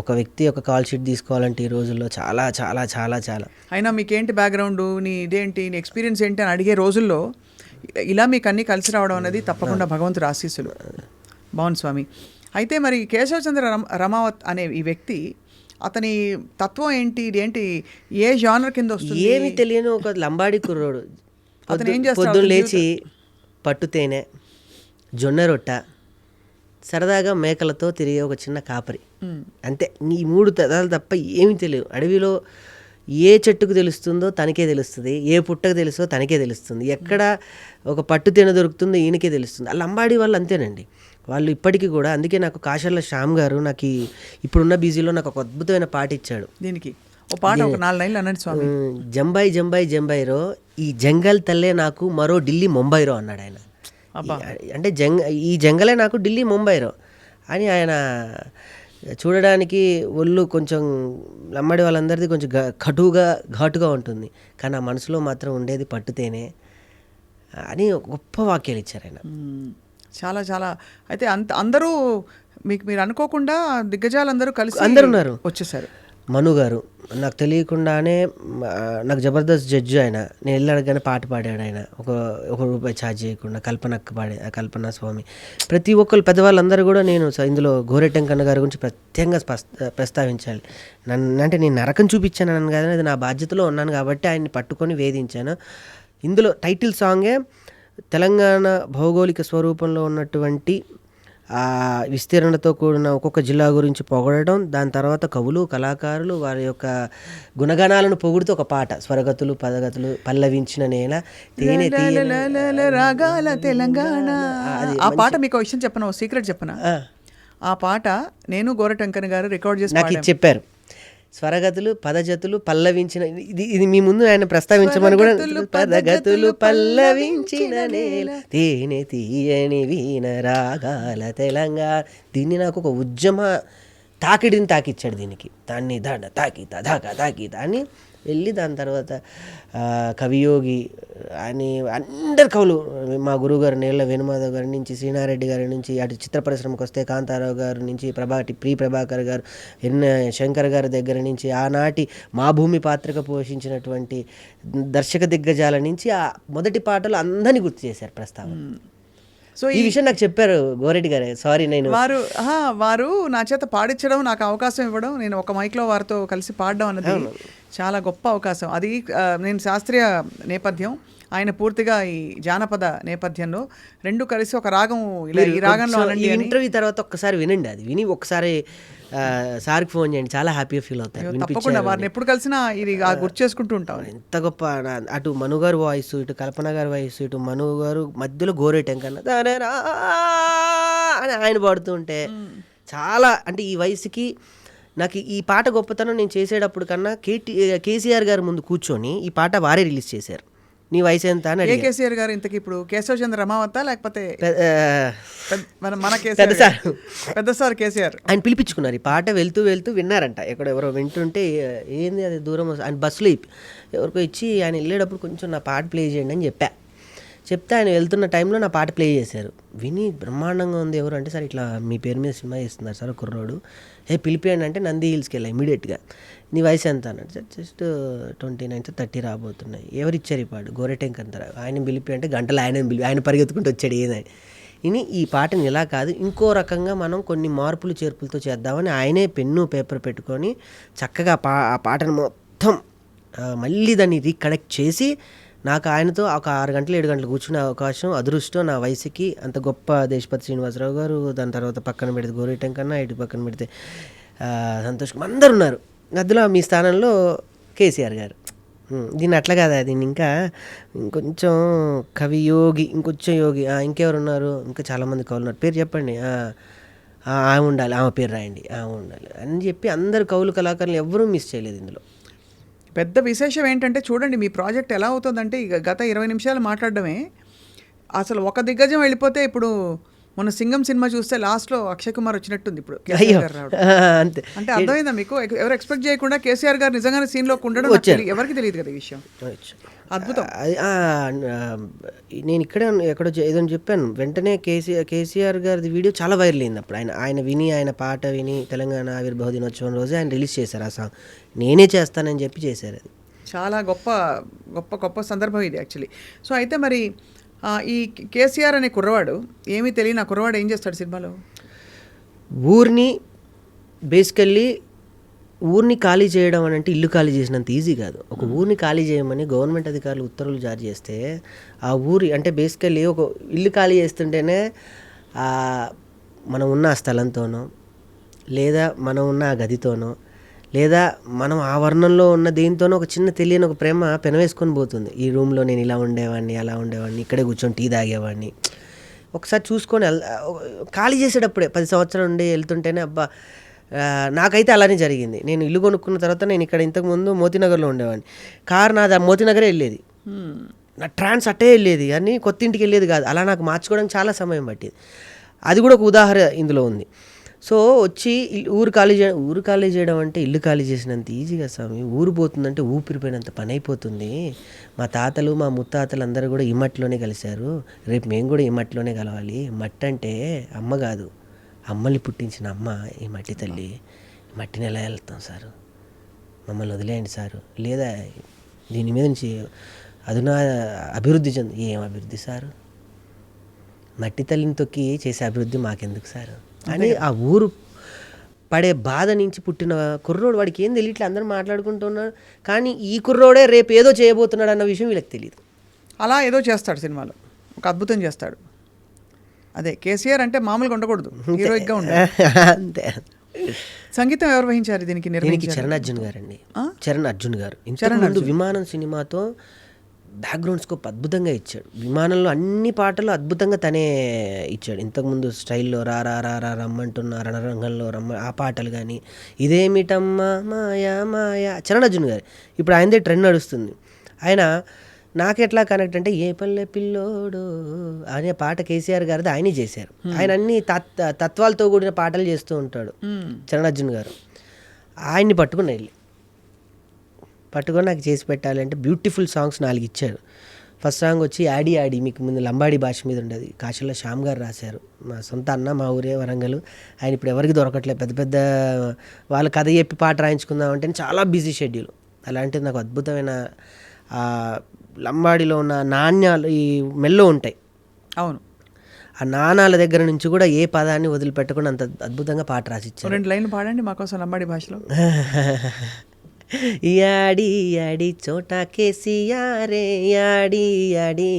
ఒక వ్యక్తి ఒక కాల్ షీట్ తీసుకోవాలంటే ఈ రోజుల్లో చాలా చాలా చాలా చాలా. అయినా మీకేంటి బ్యాక్గ్రౌండ్, నీ ఇదేంటి, నీ ఎక్స్పీరియన్స్ ఏంటి అని అడిగే రోజుల్లో ఇలా మీకు అన్నీ కలిసి రావడం అనేది తప్పకుండా భగవంతుడు ఆశీస్సులు. బాగుంది స్వామి. అయితే మరి కేశవచంద్ర రమావత్ అనే ఈ వ్యక్తి, అతని తత్వం ఏంటి, ఇదేంటి, ఏ జానర్ కింద వస్తుంది? ఏమి తెలియని ఒక లంబాడి కుర్రోడు. అతను ఏం చేస్తాడు? పొద్దున్న లేచి పట్టు తేనె, జొన్న రొట్ట, సరదాగా మేకలతో తిరిగే ఒక చిన్న కాపరి, అంతే. ఈ 3 తరాలు తప్ప ఏమీ తెలియదు. అడవిలో ఏ చెట్టుకు తెలుస్తుందో తనకే తెలుస్తుంది, ఏ పుట్టకు తెలుస్తుందో తనకే తెలుస్తుంది, ఎక్కడ ఒక పట్టు తేనె దొరుకుతుందో ఈయనకే తెలుస్తుంది. ఆ లంబాడి వాళ్ళు అంతేనండి. వాళ్ళు ఇప్పటికీ కూడా, అందుకే నాకు కాశర్ల శ్యామ్ గారు నాకు ఇప్పుడున్న బిజీలో నాకు ఒక అద్భుతమైన పాట ఇచ్చాడు. దీనికి ఒక పాట, ఒక 4 లైన్లు అన్నాడు స్వామి. జంబాయి జంబాయి జంబాయిరో, ఈ జంగల్ తల్లే నాకు మరో ఢిల్లీ ముంబైరో అన్నాడు ఆయన. అంటే ఈ జంగలే నాకు ఢిల్లీ ముంబైరో అని. ఆయన చూడడానికి ఒళ్ళు కొంచెం లంబడి వాళ్ళందరిది కొంచెం ఘాటుగా ఉంటుంది, కానీ ఆ మనసులో మాత్రం ఉండేది పట్టుతేనే అని గొప్ప వాక్యాలు ఇచ్చారు ఆయన. చాలా చాలా. అయితే అందరూ మీరు అనుకోకుండా దిగ్గజాలందరూ కలిసి అందరు ఉన్నారు, వచ్చేసారు. మను గారు నాకు తెలియకుండానే, నాకు జబర్దస్త్ జడ్జి ఆయన, నేను వెళ్ళి అడగగానే పాట పాడాడు ఆయన, ఒక రూపాయి ఛార్జ్ చేయకుండా. కల్పన స్వామి, ప్రతి ఒక్కరు పెద్దవాళ్ళందరూ కూడా. నేను ఇందులో గోరెటెంకన్న గారి గురించి ప్రత్యేకంగా ప్రస్తావించాలి. అంటే నేను నరకం చూపించాను అని కాదని, అది నా బాధ్యతలో ఉన్నాను కాబట్టి ఆయన్ని పట్టుకొని వేధించాను. ఇందులో టైటిల్ సాంగే తెలంగాణ భౌగోళిక స్వరూపంలో ఉన్నటువంటి విస్తీర్ణతో కూడిన ఒక్కొక్క జిల్లా గురించి పొగడటం, దాని తర్వాత కవులు కళాకారులు వారి యొక్క గుణగణాలను పొగుడుతూ ఒక పాట, స్వరగతులు పదగతులు పల్లవించిన నేల తేనె రాగాల తెలంగాణ. ఆ పాట మీకు విషయం చెప్పనా, సీక్రెట్ చెప్పనా? ఆ పాట నేను గోరటంకన్ గారు రికార్డ్ చేసి నాకు చెప్పారు. స్వరగతులు పదజతులు పల్లవించిన, ఇది మీ ముందు ఆయన ప్రస్తావించమని కూడా. పదగతులు పల్లవించిన నేల తేనె తీయని వీణ రాగాల తెలంగాణ. దీన్ని నాకు ఒక ఉద్యమ తాకిడిని తాకిచ్చాడు దీనికి. దాన్ని తాకి అని వెళ్ళి దాని తర్వాత కవియోగి అని అందరు కవులు, మా గురువుగారు నేళ్ల వేణుమాధవ్ గారి నుంచి, శ్రీనారెడ్డి గారి నుంచి, అటు చిత్ర పరిశ్రమకు వస్తే కాంతారావు గారి నుంచి, ప్రభాకర్ గారు, శంకర్ గారి దగ్గర నుంచి, ఆనాటి మా భూమి పాత్రగా పోషించినటువంటి దర్శక దిగ్గజాల నుంచి ఆ మొదటి పాటలు అందరినీ గుర్తు చేశారు ప్రస్తావన. సో ఈ విషయం నాకు చెప్పారు గోరెడ్డి గారు. సారీ, వారు నా చేత పాడించడం, నాకు అవకాశం ఇవ్వడం, నేను ఒక మైక్లో వారితో కలిసి పాడడం అన్నది చాలా గొప్ప అవకాశం. అది నేను శాస్త్రీయ నేపథ్యం, ఆయన పూర్తిగా ఈ జానపద నేపథ్యంలో రెండు కలిసి ఒక రాగం ఇలా ఈ రాగంలో అనండి అని. ఇంటర్వ్యూ తర్వాత ఒక్కసారి వినండి, అది విని ఒక్కసారి సార్కి ఫోన్ చేయండి, చాలా హ్యాపీగా ఫీల్ అవుతారు. తప్పకుండా వారిని ఎప్పుడు కలిసినా ఇది గుర్తు చేసుకుంటూ ఉంటాం. ఎంత గొప్ప, అటు మను గారు వాయిస్, ఇటు కల్పన గారి వాయిస్, ఇటు మను గారు మధ్యలో గోరేటం కన్నా అని ఆయన పాడుతూ ఉంటే చాలా, అంటే ఈ వయసుకి నాకు ఈ పాట గొప్పతనం నేను చేసేటప్పుడు కన్నా కేసీఆర్ గారు ముందు కూర్చొని ఈ పాట వారే రిలీజ్ చేశారు. నీ వయసు ఎంత అని అడిగారు. కేసీఆర్ గారు ఇంతకి ఇప్పుడు కేశవ చంద్ర రమావత లేకపోతే మన పెద్ద సార్, పెద్ద సార్ కేసీఆర్ ఆయన పిలిపించుకున్నారు. ఈ పాట వెళ్తూ వెళ్తూ విన్నారంట, ఎక్కడ ఎవరో వింటుంటే ఏంది అది దూరం ఆయన బస్సులో ఎవరికో ఇచ్చి ఆయన వెళ్ళేటప్పుడు కొంచెం నా పాట ప్లే చేయండి అని చెప్తే ఆయన వెళ్తున్న టైంలో నా పాట ప్లే చేశారు. విని బ్రహ్మాండంగా ఉంది. ఎవరు అంటే, సార్ ఇట్లా మీ పేరు మీద సినిమా చేస్తున్నారు సార్ కుర్రోడు, పిలిపియండి అంటే నంది హిల్స్కి వెళ్ళా ఇమీడియట్గా. నీ వయసు ఎంత అన్నాడు. సార్ జస్ట్ 29 30 రాబోతున్నాయి. ఎవరు ఇచ్చారు ఈ పాట? గోరెటెంక్ అంటారు. ఆయన పిలిపి అంటే గంటలు ఆయన పరిగెత్తుకుంటూ వచ్చాడు ఏదని. ఇని ఈ పాటని ఇలా కాదు, ఇంకో రకంగా మనం కొన్ని మార్పులు చేర్పులతో చేద్దామని ఆయనే పెన్ను పేపర్ పెట్టుకొని చక్కగా ఆ పాటను మొత్తం మళ్ళీ దాన్ని రీకనెక్ట్ చేసి నాకు ఆయనతో ఒక 6 గంటలు 7 గంటలు కూర్చునే అవకాశం, అదృష్టం నా వయసుకి. అంత గొప్ప దేశపతి శ్రీనివాసరావు గారు, దాని తర్వాత పక్కన పెడితే గోరేటం కన్నా, ఇటు పక్కన పెడితే సంతోష్, అందరు ఉన్నారు. అందులో మీ స్థానంలో కేసీఆర్ గారు. దీన్ని అట్లా కాదా, దీన్ని ఇంకా ఇంకొంచెం కవి యోగి, ఇంకొంచెం యోగి, ఇంకెవరు ఉన్నారు, ఇంకా చాలామంది కవులు ఉన్నారు, పేరు చెప్పండి, ఆమె ఉండాలి, ఆమె పేరు రాయండి, ఆమె ఉండాలి అని చెప్పి అందరు కవులు కళాకారులు ఎవరూ మిస్ చేయలేదు ఇందులో. పెద్ద విశేషం ఏంటంటే చూడండి, మీ ప్రాజెక్ట్ ఎలా అవుతుందంటే ఇక గత 20 నిమిషాలు మాట్లాడడమే అసలు ఒక దిగ్గజం వెళ్ళిపోతే, ఇప్పుడు మొన్న సింగం సినిమా చూస్తే లాస్ట్లో అక్షయ్ కుమార్ వచ్చినట్టుంది. ఇప్పుడు కేసీఆర్ గారు రావడం అంటే అర్థమైందా మీకు? ఎవరు ఎక్స్పెక్ట్ చేయకుండా కేసీఆర్ గారు నిజంగానే సీన్లో ఉండడం ఎవరికి తెలియదు కదా ఈ విషయం. అద్భుతం. నేను ఇక్కడే ఎక్కడో ఏదో చెప్పాను, వెంటనే కేసీఆర్ గారి వీడియో చాలా వైరల్ అయింది. అప్పుడు ఆయన పాట విని తెలంగాణ ఆవిర్భావ దినోత్సవం రోజే ఆయన రిలీజ్ చేశారు ఆ సాంగ్. నేనే చేస్తానని చెప్పి చేశారు. అది చాలా గొప్ప గొప్ప గొప్ప సందర్భం ఇది యాక్చువల్లీ. సో అయితే మరి ఈ కేసీఆర్ అనే కుర్రవాడు, ఏమీ తెలియని ఆ కుర్రవాడు ఏం చేస్తాడు సినిమాలో? ఊరిని బేసికల్లీ ఊరిని ఖాళీ చేయడం అని అంటే ఇల్లు ఖాళీ చేసినంత ఈజీ కాదు. ఒక ఊరిని ఖాళీ చేయమని గవర్నమెంట్ అధికారులు ఉత్తర్వులు జారీ చేస్తే ఆ ఊరి అంటే బేసికల్లీ ఒక ఇల్లు ఖాళీ చేస్తుంటేనే మనం ఉన్న ఆ స్థలంతోనో, లేదా మనం ఉన్న ఆ గదితోనో, లేదా మనం ఆ వర్ణంలో ఉన్న దేనితోనో ఒక చిన్న తెలియని ఒక ప్రేమ పెనవేసుకొని పోతుంది. ఈ రూమ్లో నేను ఇలా ఉండేవాడిని, అలా ఉండేవాడిని, ఇక్కడే కూర్చొని టీ తాగేవాడిని. ఒకసారి చూసుకొని ఖాళీ చేసేటప్పుడే 10 సంవత్సరాలు ఉండి వెళ్తుంటేనే అబ్బా, నాకైతే అలానే జరిగింది. నేను ఇల్లు కొనుక్కున్న తర్వాత నేను ఇక్కడ ఇంతకుముందు మోతీనగర్లో ఉండేవాడిని. కారు నాది మోతీనగరే వెళ్ళేది, నా ట్రాన్స్ అట్టే వెళ్ళేది, కానీ కొత్త ఇంటికి వెళ్ళేది కాదు. అలా నాకు మార్చుకోవడానికి చాలా సమయం పట్టేది. అది కూడా ఒక ఉదాహరణ ఇందులో ఉంది. సో వచ్చి ఊరు ఖాళీ చేయడం అంటే ఇల్లు ఖాళీ చేసినంత ఈజీగా స్వామి. ఊరు పోతుందంటే ఊపిరిపోయినంత పని అయిపోతుంది. మా తాతలు మా ముత్తాతలు అందరూ కూడా ఈ మట్టిలోనే కలిశారు, రేపు మేము కూడా ఈ మట్టిలోనే కలవాలి. మట్టి అంటే అమ్మ కాదు, అమ్మల్ని పుట్టించిన అమ్మ ఈ మట్టి తల్లి. మట్టిని ఎలా వెళ్తాం సారు, మమ్మల్ని వదిలేయండి సారు, లేదా దీని మీద నుంచి అదునా అభివృద్ధి ఏం అభివృద్ధి సారు, మట్టి తల్లిని తొక్కి చేసే అభివృద్ధి మాకెందుకు సారు అని ఆ ఊరు పడే బాధ నుంచి పుట్టిన కుర్రోడు. వాడికి ఏం తెలియట్లే, అందరూ మాట్లాడుకుంటున్నారు, కానీ ఈ కుర్రోడే రేపు ఏదో చేయబోతున్నాడు అన్న విషయం వీళ్ళకి తెలియదు. అలా ఏదో చేస్తాడు సినిమాలో, ఒక అద్భుతం చేస్తాడు. అదే కేసీఆర్ అంటే మామూలుగా ఉండకూడదు, హీరోయిక్గా ఉండాలి. అంతే. సంగీతం ఎవరు వహించారు దీనికి? చరణ్ అర్జున్ గారు అండి. చరణ్ అర్జున్ గారు ఇంతకుముందు విమానం సినిమాతో బ్యాక్గ్రౌండ్ స్కోప్ అద్భుతంగా ఇచ్చాడు. విమానంలో అన్ని పాటలు అద్భుతంగా తనే ఇచ్చాడు. ఇంతకుముందు స్టైల్లో రా రా రా రా రమ్మంటున్న రణరంగంలో ఆ పాటలు కానీ, ఇదేమిటమ్మా మాయా మాయా, చరణ్ అర్జున్ గారు. ఇప్పుడు ఆయనదే ట్రెండ్ నడుస్తుంది. ఆయన నాకెట్లా కనెక్ట్ అంటే, ఏ పల్లె పిల్లోడు అనే పాట కేసీఆర్ గారిది ఆయనే చేశారు. ఆయన అన్ని తత్వాలతో కూడిన పాటలు చేస్తూ ఉంటాడు చరణ్ అర్జున్ గారు. ఆయన్ని పట్టుకుని నాకు చేసి పెట్టాలంటే బ్యూటిఫుల్ సాంగ్స్ 4 ఇచ్చాడు. ఫస్ట్ సాంగ్ వచ్చి యాడీ యాడీ, మీకు ముందు లంబాడీ భాష మీద ఉండేది, కాశీలో శ్యామ్ గారు రాశారు. మా సొంత అన్న, మా ఊరే వరంగల్. ఆయన ఇప్పుడు ఎవరికి దొరకట్లేదు, పెద్ద పెద్ద వాళ్ళ కథ చెప్పి పాట రాయించుకుందామంటే చాలా బిజీ షెడ్యూల్. అలాంటిది నాకు అద్భుతమైన లంబాడీలో ఉన్న నాణ్యాలు ఈ మెల్లో ఉంటాయి. అవును, ఆ నాణాల దగ్గర నుంచి కూడా ఏ పదాన్ని వదిలిపెట్టకుండా అంత అద్భుతంగా పాట రాసిచ్చారు. 2 లైన్లు పాడండి మాకోసం లంబాడీ భాషలో. యాడి యాడి చోటా కేసీఆరే యాడి యాడి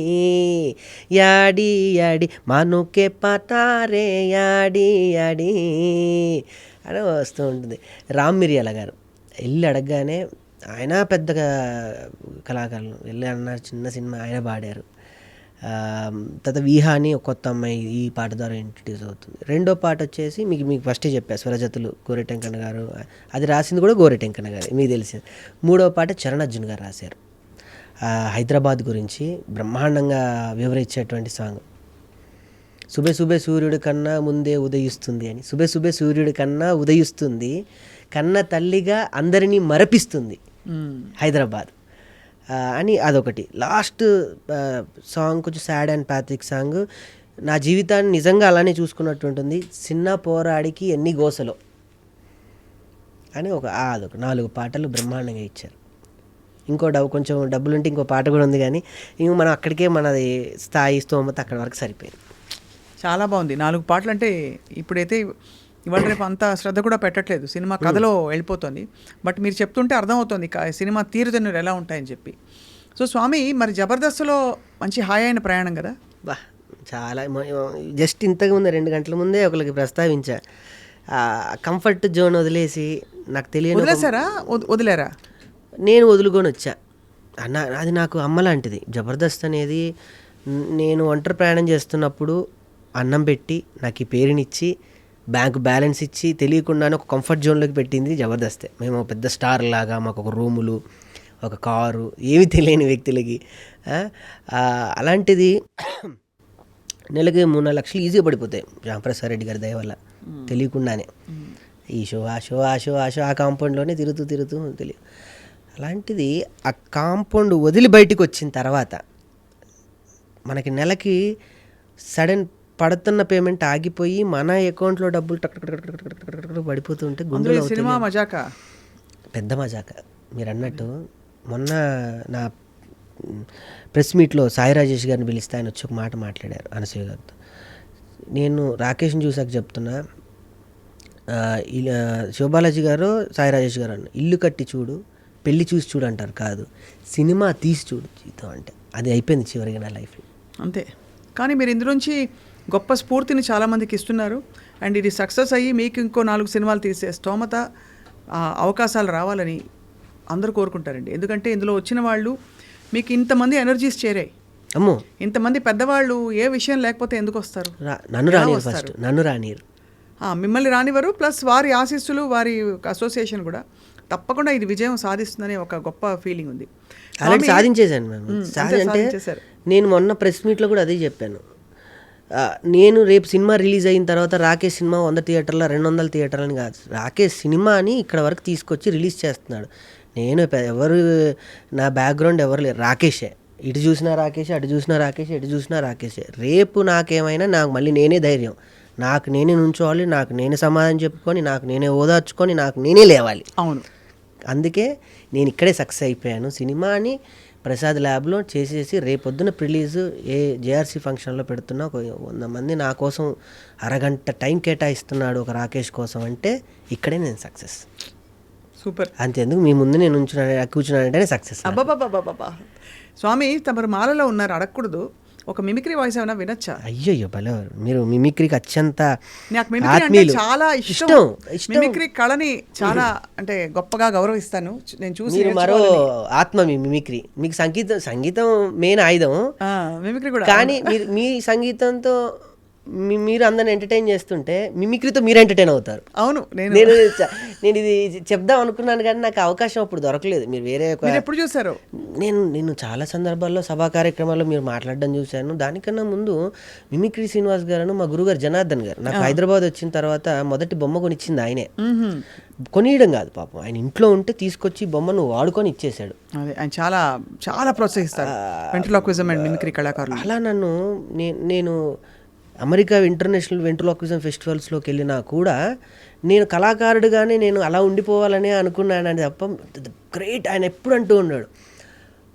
యాడి యాడి మానుకే పతారే యాడి యాడి అని వస్తూ ఉంటుంది. రామ్ మిరియాల గారు వెళ్ళి అడగగానే, ఆయన పెద్దగా కళాకారులు, వెళ్ళి అన్నారు చిన్న సినిమా ఆయన పాడారు. తర్వాత వీహా అని ఒక కొత్త అమ్మాయి ఈ పాట ద్వారా ఇంట్రడ్యూస్ అవుతుంది. రెండో పాట వచ్చేసి మీకు ఫస్టే చెప్పా, స్వరజతులు గోరెటెంకన్న గారు, అది రాసింది కూడా గోరెటెంకన్న గారు, మీకు తెలిసింది. మూడో పాట చరణ్ గారు రాశారు. హైదరాబాద్ గురించి బ్రహ్మాండంగా వివరించేటువంటి సాంగ్. సుబే సుబే సూర్యుడి కన్నా ముందే ఉదయిస్తుంది అని. సుబే సుబే సూర్యుడి కన్నా ఉదయిస్తుంది, కన్న తల్లిగా అందరినీ మరపిస్తుంది హైదరాబాద్ అని అదొకటి. లాస్ట్ సాంగ్ కొంచెం సాడ్ అండ్ ప్యాథిక్ సాంగ్. నా జీవితాన్ని నిజంగా అలానే చూసుకున్నట్టు ఉంటుంది. చిన్న పోరాడికి ఎన్ని గోసలో అని అదొక 4 పాటలు బ్రహ్మాండంగా ఇచ్చారు. ఇంకో కొంచెం డబ్బులుంటే ఇంకో పాట కూడా ఉంది, కానీ ఇంక మనం అక్కడికే మనది స్థాయి స్తోమత అక్కడి వరకు సరిపోయింది. చాలా బాగుంది. 4 పాటలు అంటే ఇప్పుడైతే ఇవాళ రేపు అంత శ్రద్ధ కూడా పెట్టట్లేదు, సినిమా కథలో వెళ్ళిపోతుంది. బట్ మీరు చెప్తుంటే అర్థమవుతుంది సినిమా తీరుతెన్నులు ఎలా ఉంటాయని చెప్పి. సో స్వామి, మరి జబర్దస్త్లో మంచి హాయి అయిన ప్రయాణం కదా? బా చాలా. జస్ట్ ఇంతకుముందే 2 గంటల ముందే ఒకరికి ప్రస్తావించా, కంఫర్ట్ జోన్ వదిలేసి నాకు తెలియదు. వదిలేసారా? వదిలేరా? నేను వదులుకొని వచ్చా అన్న. అది నాకు అమ్మ లాంటిది జబర్దస్త్ అనేది. నేను ఒంటరి ప్రయాణం చేస్తున్నప్పుడు అన్నం పెట్టి నాకు ఈ పేరునిచ్చి బ్యాంక్ బ్యాలెన్స్ ఇచ్చి తెలియకుండానే ఒక కంఫర్ట్ జోన్లోకి పెట్టింది జబర్దస్తే. మేము పెద్ద స్టార్ లాగా మాకు ఒక రూములు, ఒక కారు, ఏమీ తెలియని వ్యక్తులకి. అలాంటిది నెలకి 3-4 లక్షలు ఈజీగా పడిపోతాయి రామప్రసాద్ రెడ్డి గారి దయ వల్ల, తెలియకుండానే. ఈ షో ఆ కాంపౌండ్లోనే తిరుగుతూ తెలియదు. అలాంటిది ఆ కాంపౌండ్ వదిలి బయటికి వచ్చిన తర్వాత మనకి నెలకి సడన్ పడుతున్న పేమెంట్ ఆగిపోయి మన అకౌంట్లో డబ్బులు పడిపోతుంటే గుండెలో సినిమా మజాక, పెద్ద మజాక. మీరు అన్నట్టు మొన్న నా ప్రెస్ మీట్లో సాయి రాజేష్ గారిని పిలిస్తే ఆయన వచ్చి ఒక మాట మాట్లాడారు అనసూయ గారితో. నేను రాకేష్ని చూసాక చెప్తున్నా, శివబాలాజీ గారు సాయి రాజేష్ గారు అన్న, ఇల్లు కట్టి చూడు, పెళ్లి చూసి చూడు అంటారు, కాదు సినిమా తీసి చూడు జీవితం అంటే. అది అయిపోయింది చివరిగా నా లైఫ్లో. అంతే. కానీ మీరు ఇందులోంచి గొప్ప స్ఫూర్తిని చాలామందికి ఇస్తున్నారు. అండ్ ఇది సక్సెస్ అయ్యి మీకు ఇంకో 4 సినిమాలు తీసే స్తోమత, అవకాశాలు రావాలని అందరూ కోరుకుంటారండి. ఎందుకంటే ఇందులో వచ్చిన వాళ్ళు మీకు ఇంతమంది ఎనర్జీస్ చేరాయి. అమ్మో, ఇంతమంది పెద్దవాళ్ళు ఏ విషయం లేకపోతే ఎందుకు వస్తారు? నన్ను రానిరు, మిమ్మల్ని రానివ్వరు. ప్లస్ వారి ఆశీస్సులు, వారి అసోసియేషన్ కూడా తప్పకుండా ఇది విజయం సాధిస్తుందని ఒక గొప్ప ఫీలింగ్ ఉంది. అలాంటి సాధించేశాను మేము. అంటే నేను మొన్న ప్రెస్ మీట్లో కూడా అదే చెప్పాను. నేను రేపు సినిమా రిలీజ్ అయిన తర్వాత రాకేష్ సినిమా 100 థియేటర్ల 200 థియేటర్లని కాదు, రాకేష్ సినిమాని ఇక్కడ వరకు తీసుకొచ్చి రిలీజ్ చేస్తున్నాడు. నేను ఎవరు, నా బ్యాక్గ్రౌండ్ ఎవరు లేరు, రాకేషే. ఇటు చూసినా రాకేషే, అటు చూసినా రాకేషే, ఎటు చూసినా రాకేషే. రేపు నాకేమైనా నాకు మళ్ళీ నేనే ధైర్యం, నాకు నేనే నుంచోవాలి, నాకు నేనే సమాధానం చెప్పుకొని, నాకు నేనే ఓదార్చుకొని, నాకు నేనే లేవాలి. అవును. అందుకే నేను ఇక్కడే సక్సెస్ అయిపోయాను. సినిమాని ప్రసాద్ ల్యాబ్లో చేసేసి రేపొద్దున రిలీజు జేఆర్సీ ఫంక్షన్లో పెడుతున్నా. ఒక 100 మంది నా కోసం అరగంట టైం కేటాయిస్తున్నాడు ఒక రాకేష్ కోసం అంటే ఇక్కడే నేను సక్సెస్. సూపర్. అంతేందుకు మీ ముందు నేను కూర్చున్నానంటేనే సక్సెస్. అబ్బాబాబాబాబా. స్వామి, తమరు మాలలో ఉన్నారు, అడగకూడదు. ఒక మిమిక్రీ వాయిస్ ఏమైనా వినొచ్చా? అయ్యో భలే, మీరు మిమిక్రీకి అత్యంత నాకు మిమిక్రీ అంటే చాలా ఇష్టం. మిమిక్రీ కళని చాలా అంటే గొప్పగా గౌరవిస్తాను. నేను చూసి మరో ఆత్మ మీ మిమిక్రీ. మీకు సంగీతం మెయిన్ ఆయుధం, మిమిక్రీ కూడా. కానీ మీ సంగీతంతో మీరు అందరిని ఎంటర్టైన్ చేస్తుంటే మిమిక్రీతో మీరు ఎంటర్టైన్ అవుతారు. అవును. నేను ఇది చెప్దాం అనుకున్నాను కానీ నాకు అవకాశం అప్పుడు దొరకలేదు. మీరు వేరే ఎప్పుడు చూసారు? నేను చాలా సందర్భాల్లో సభా కార్యక్రమాల్లో మీరు మాట్లాడడం చూశాను. దానికన్నా ముందు మిమిక్రీ శ్రీనివాస్ గారు, మా గురుగారు జనార్దన్ గారు నాకు హైదరాబాద్ వచ్చిన తర్వాత మొదటి బొమ్మ కొనిచ్చింది ఆయనే. కొనియడం కాదు పాపం, ఆయన ఇంట్లో ఉంటే తీసుకొచ్చి బొమ్మను వాడుకొని ఇచ్చేశాడు. అదే, ఆయన చాలా చాలా ప్రోత్సహిస్తారు వెంట్రులాక్విజం అండ్ మిమిక్రీ కళాకారులు. అలా నన్ను నేను అమెరికా ఇంటర్నేషనల్ వెంట్రులాక్విజం ఫెస్టివల్స్లోకి వెళ్ళినా కూడా నేను కళాకారుడుగానే నేను అలా ఉండిపోవాలనే అనుకున్నాను తప్ప గ్రేట్. ఆయన ఎప్పుడు అంటూ ఉన్నాడు,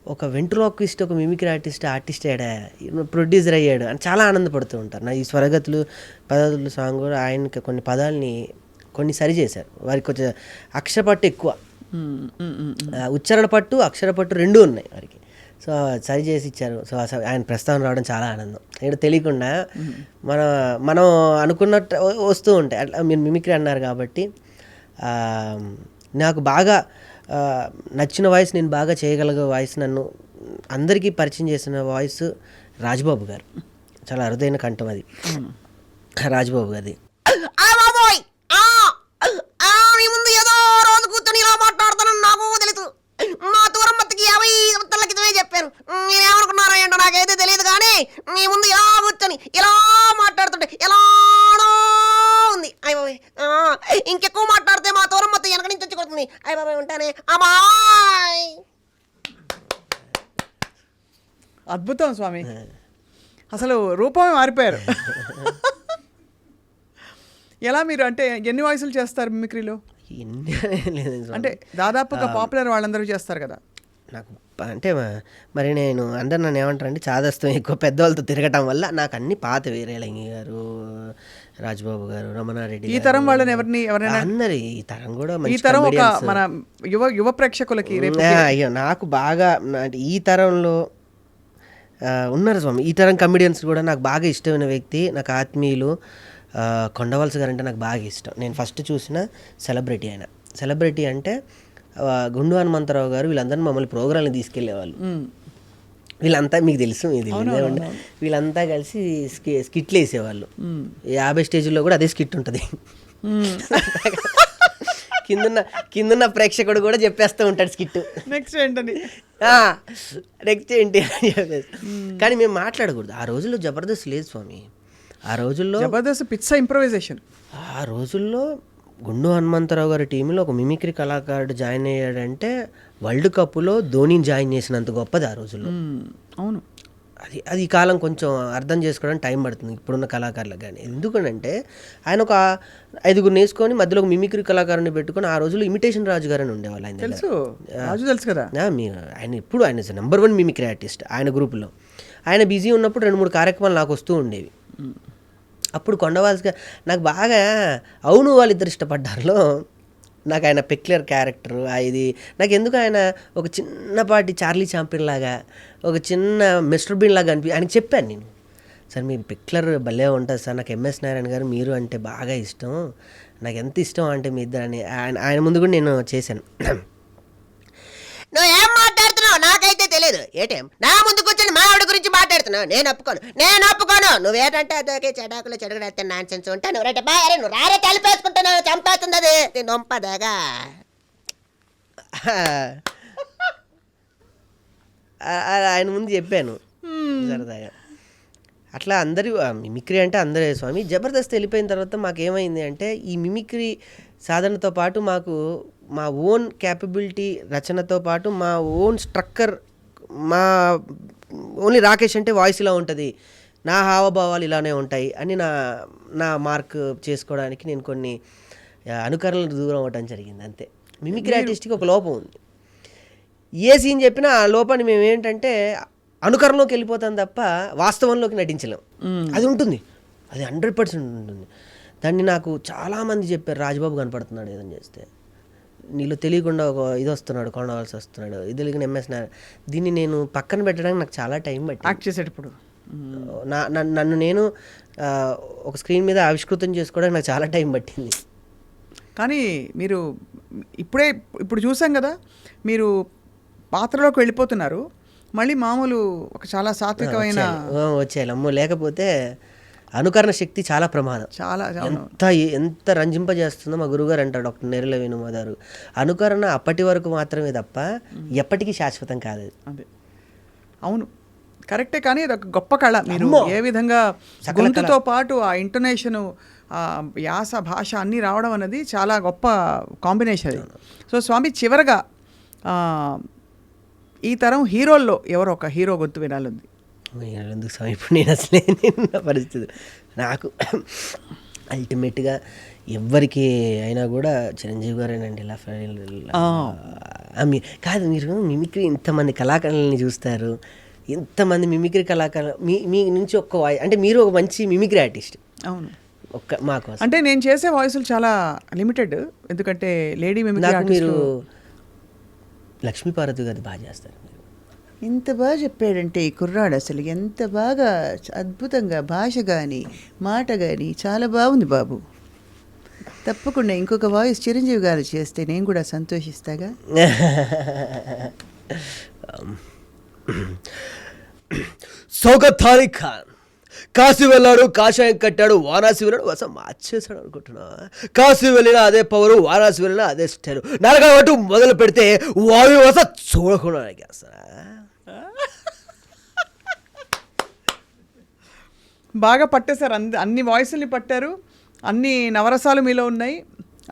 ఒక వెంట్రులాక్విస్ట్, ఒక మిమిక్రీ ఆర్టిస్ట్ అయ్యాడా, ప్రొడ్యూసర్ అయ్యాడు అని చాలా ఆనందపడుతూ ఉంటారు. నా ఈ స్వరగతులు పదాలు సాంగ్ కూడా ఆయనకి కొన్ని పదాలని కొన్ని సరి చేశారు. వారికి కొంచెం అక్షరపట్టు ఎక్కువ, ఉచ్చారణ పట్టు అక్షర పట్టు రెండూ ఉన్నాయి వారికి. సో సరి చేసి ఇచ్చారు. సో అసలు ఆయన ప్రస్తావన రావడం చాలా ఆనందం. ఇక్కడ తెలియకుండా మనం అనుకున్నట్టు వస్తూ ఉంటాయి. అట్లా మీరు మిమిక్రీ అన్నారు కాబట్టి నాకు బాగా నచ్చిన వాయిస్, నేను బాగా చేయగలిగే వాయిస్, నన్ను అందరికీ పరిచయం చేసిన వాయిస్ రాజ్బాబు గారు. చాలా అరుదైన కంఠం అది రాజ్బాబు గారిది. నీ ముందు ఏదో రోజు కూర్చొని ఇలా మాట్లాడుతానని నాకు తెలుసు. మా తూరమ్మకి 50 సంవత్సరాల క్రితమే చెప్పాను. నేనేమనుకున్నారా ఏంటో నాకైతే తెలియదు, కానీ మీ ముందు ఇలా కూర్చొని ఇలా మాట్లాడుతుంటే ఎలానో ఉంది. అయ్యబాబోయ్, ఇంకెక్కువ మాట్లాడితే మా తూరమ్మ వెనక నుంచి వచ్చి కొడుతుంది. అయ్యబాబోయ్ ఉంటానే అమ్మాయ్. అద్భుతం స్వామి, అసలు రూపమే మారిపోయారు. ఎలా మీరు అంటే ఎన్ని వాయిస్లు చేస్తారు మిమిక్రీలో? అంటే దాదాపుగా పాపులర్ వాళ్ళందరూ చేస్తారు కదా. నాకు అంటే మరి నేను అందరు నన్ను ఏమంటారంటే చాదస్తం ఎక్కువ పెద్దవాళ్ళతో తిరగటం వల్ల నాకు అన్ని పాత వీరేలంగి గారు, రాజ్బాబు గారు, రమణారెడ్డి, ఈ తరం వాళ్ళని ఎవరైనా అందరు ఈ తరం కూడా ఈ తరం ఒక మన యువ ప్రేక్షకులకి అయ్యో నాకు బాగా ఈ తరంలో ఉన్నారు స్వామి. ఈ తరం కమెడియన్స్ కూడా నాకు బాగా ఇష్టమైన వ్యక్తి, నాకు ఆత్మీయులు కొండవలస గారు అంటే నాకు బాగా ఇష్టం. నేను ఫస్ట్ చూసిన సెలబ్రిటీ ఆయన. సెలబ్రిటీ అంటే గుండు హనుమంతరావు గారు, వీళ్ళందరినీ మమ్మల్ని ప్రోగ్రాంలు తీసుకెళ్లేవాళ్ళు. వీళ్ళంతా మీకు తెలుసు, వీళ్ళంతా కలిసి స్కిట్లు వేసేవాళ్ళు. 50 స్టేజ్లో కూడా అదే స్కిట్ ఉంటుంది. కిందున్న ప్రేక్షకుడు కూడా చెప్పేస్తూ ఉంటాడు స్కిట్. నెక్స్ట్ ఏంటని నెక్స్ట్ ఏంటి అని చెప్పేసి. కానీ మేము మాట్లాడకూడదు. ఆ రోజుల్లో జబర్దస్త్ లేదు స్వామి. ఆ రోజుల్లో జబర్దస్త్ పిచ్చ ఇంప్రొవైజేషన్. ఆ రోజుల్లో గుండు హనుమంతరావు గారి టీంలో ఒక మిమిక్రీ కళాకారుడు జాయిన్ అయ్యాడంటే వరల్డ్ కప్లో ధోనిని జాయిన్ చేసినంత గొప్పది ఆ రోజుల్లో. అవును, అది ఈ కాలం కొంచెం అర్థం చేసుకోవడానికి టైం పడుతుంది ఇప్పుడున్న కళాకారులకు. కానీ ఎందుకంటే ఆయన ఒక 5గురు వేసుకొని మధ్యలో ఒక మిమిక్రీ కళాకారుని పెట్టుకొని ఆ రోజుల్లో ఇమిటేషన్ రాజు గారు అని ఉండేవాళ్ళు. ఆయన తెలుసు కదా. ఆయన ఇప్పుడు ఆయన నెంబర్ 1 మిమిక్రీ ఆర్టిస్ట్ ఆయన గ్రూపులో. ఆయన బిజీ ఉన్నప్పుడు 2-3 కార్యక్రమాలు నాకు వస్తూ ఉండేవి. అప్పుడు కొండవాల్సిగా నాకు బాగా అవును వాళ్ళిద్దరు ఇష్టపడ్డారులో నాకు ఆయన పెక్యులర్ క్యారెక్టర్ ఇది నాకు ఎందుకు ఆయన ఒక చిన్నపాటి చార్లీ చాంపియన్ లాగా, ఒక చిన్న మిస్టర్ బీన్ లాగా ఆయనకి చెప్పాను నేను. సార్ మీ పెక్యులర్ భలే ఉంటుంది సార్, నాకు ఎంఎస్ నారాయణ గారు మీరు అంటే బాగా ఇష్టం, నాకు ఎంత ఇష్టం అంటే మీ ఇద్దరని ఆయన ముందు కూడా నేను చేశాను. నువ్వేం మాట్లాడుతున్నావు నాకైతే తెలియదు. ఏటేం నా ముందు కూర్చొని మా ఆవిడ గురించి మాట్లాడుతున్నావు? నేను ఒప్పుకోను. నువ్వేటంటే అదే చెడాకులు చెడగడేస్తే నాన్ సెన్స్ ఉంటా. నువ్వు రారే కలిపేసుకుంటాను, చంపేస్తుంది అది నొంపదాగా. ఆయన ముందు చెప్పాను సరదాగా. అట్లా అందరూ మిమిక్రీ అంటే అందరే స్వామి. జబర్దస్త్ వెళ్ళిపోయిన తర్వాత మాకేమైంది అంటే ఈ మిమిక్రీ సాధనతో పాటు మాకు మా ఓన్ క్యాపబిలిటీ రచనతో పాటు మా ఓన్ స్ట్రక్చర్, మా ఓన్లీ రాకేష్ అంటే వాయిస్ ఇలా ఉంటుంది, నా హావభావాలు ఇలానే ఉంటాయి అని నా మార్క్ చేసుకోవడానికి నేను కొన్ని అనుకరణలకు దూరం అవ్వడం జరిగింది అంతే. మిమిక్రీ ఆర్టిస్ట్కి ఒక లోపం ఉంది. ఏ సీన్ చెప్పినా ఆ లోపాన్ని మేము ఏంటంటే అనుకరణలోకి వెళ్ళిపోతాం తప్ప వాస్తవంలోకి నటించలేం. అది ఉంటుంది, అది 100% ఉంటుంది. దాన్ని నాకు చాలామంది చెప్పారు, రాజ్బాబు కనపడుతున్నాడు ఏదని చేస్తే, నీళ్ళు తెలియకుండా ఒక ఇది వస్తున్నాడు, కొండవలసి వస్తున్నాడు, ఇది తెలియకుండా ఎంఎస్ దీన్ని నేను పక్కన పెట్టడానికి నాకు చాలా టైం పట్టి యాక్ట్ చేసేటప్పుడు నన్ను నేను ఒక స్క్రీన్ మీద ఆవిష్కృతం చేసుకోవడానికి నాకు చాలా టైం పట్టింది. కానీ మీరు ఇప్పుడు చూసాం కదా, మీరు పాత్రలోకి వెళ్ళిపోతున్నారు, మళ్ళీ మామూలు ఒక చాలా సాత్వికమైన వచ్చేయాలి. అమ్మో, లేకపోతే అనుకరణ శక్తి చాలా ప్రమాదం. చాలా ఎంత రంజింపజేస్తుందో మా గురువుగారు అంటారు, డాక్టర్ నేరుల వేణుమాధారు. అనుకరణ అప్పటి వరకు మాత్రమే తప్ప ఎప్పటికీ శాశ్వతం కాదు. అదే అవును, కరెక్టే. కానీ అది ఒక గొప్ప కళ. మీరు ఏ విధంగా గొంతుతో పాటు ఆ ఇంటోనేషను, యాస, భాష అన్నీ రావడం అనేది చాలా గొప్ప కాంబినేషన్ అది. సో స్వామి, చివరగా ఈ తరం హీరోల్లో ఎవరో ఒక హీరో గొంతు వినాలంది. ఎందుకు స్వామి ఇప్పుడు నేను అసలే నా పరిస్థితి, నాకు అల్టిమేట్గా ఎవరికి అయినా కూడా చిరంజీవి గారేనండి. ఇలా కాదు, మీరు మిమిక్రీ ఇంతమంది కళాకారులని చూస్తారు, ఇంతమంది మిమిక్రీ కళాకారులు మీ నుంచి ఒక్క వాయిస్ అంటే మీరు ఒక మంచి మిమిక్రీ ఆర్టిస్ట్. అవును, మాకు అంటే నేను చేసే వాయిస్లు చాలా లిమిటెడ్, ఎందుకంటే లేడీ మిమిక్రీ మీరు లక్ష్మీపార్వతి గారు బాగా చేస్తారు. ఇంత బాగా చెప్పాడంటే ఈ కుర్రాడు అసలు ఎంత బాగా అద్భుతంగా భాష కానీ మాట కానీ చాలా బాగుంది బాబు. తప్పకుండా ఇంకొక వాయిస్ చిరంజీవి గారు చేస్తే నేను కూడా సంతోషిస్తాగా. సౌగత్ అలీ ఖాన్ కాశీ వెళ్ళాడు, కాషాయం కట్టాడు, వారాణసి వెళ్ళాడు, అసలు మార్చేశాడు అనుకుంటున్నా. కాశీ వెళ్ళినా అదే పవరు, వారాణసి వెళ్ళినా అదే స్టైలు. నరకబట్టు మొదలు పెడితే వాయు వస చూడకుండా అడిగేస్తా. బాగా పట్టేశారు, అన్ని వాయిస్ని పట్టారు, అన్ని నవరసాలు మీలో ఉన్నాయి,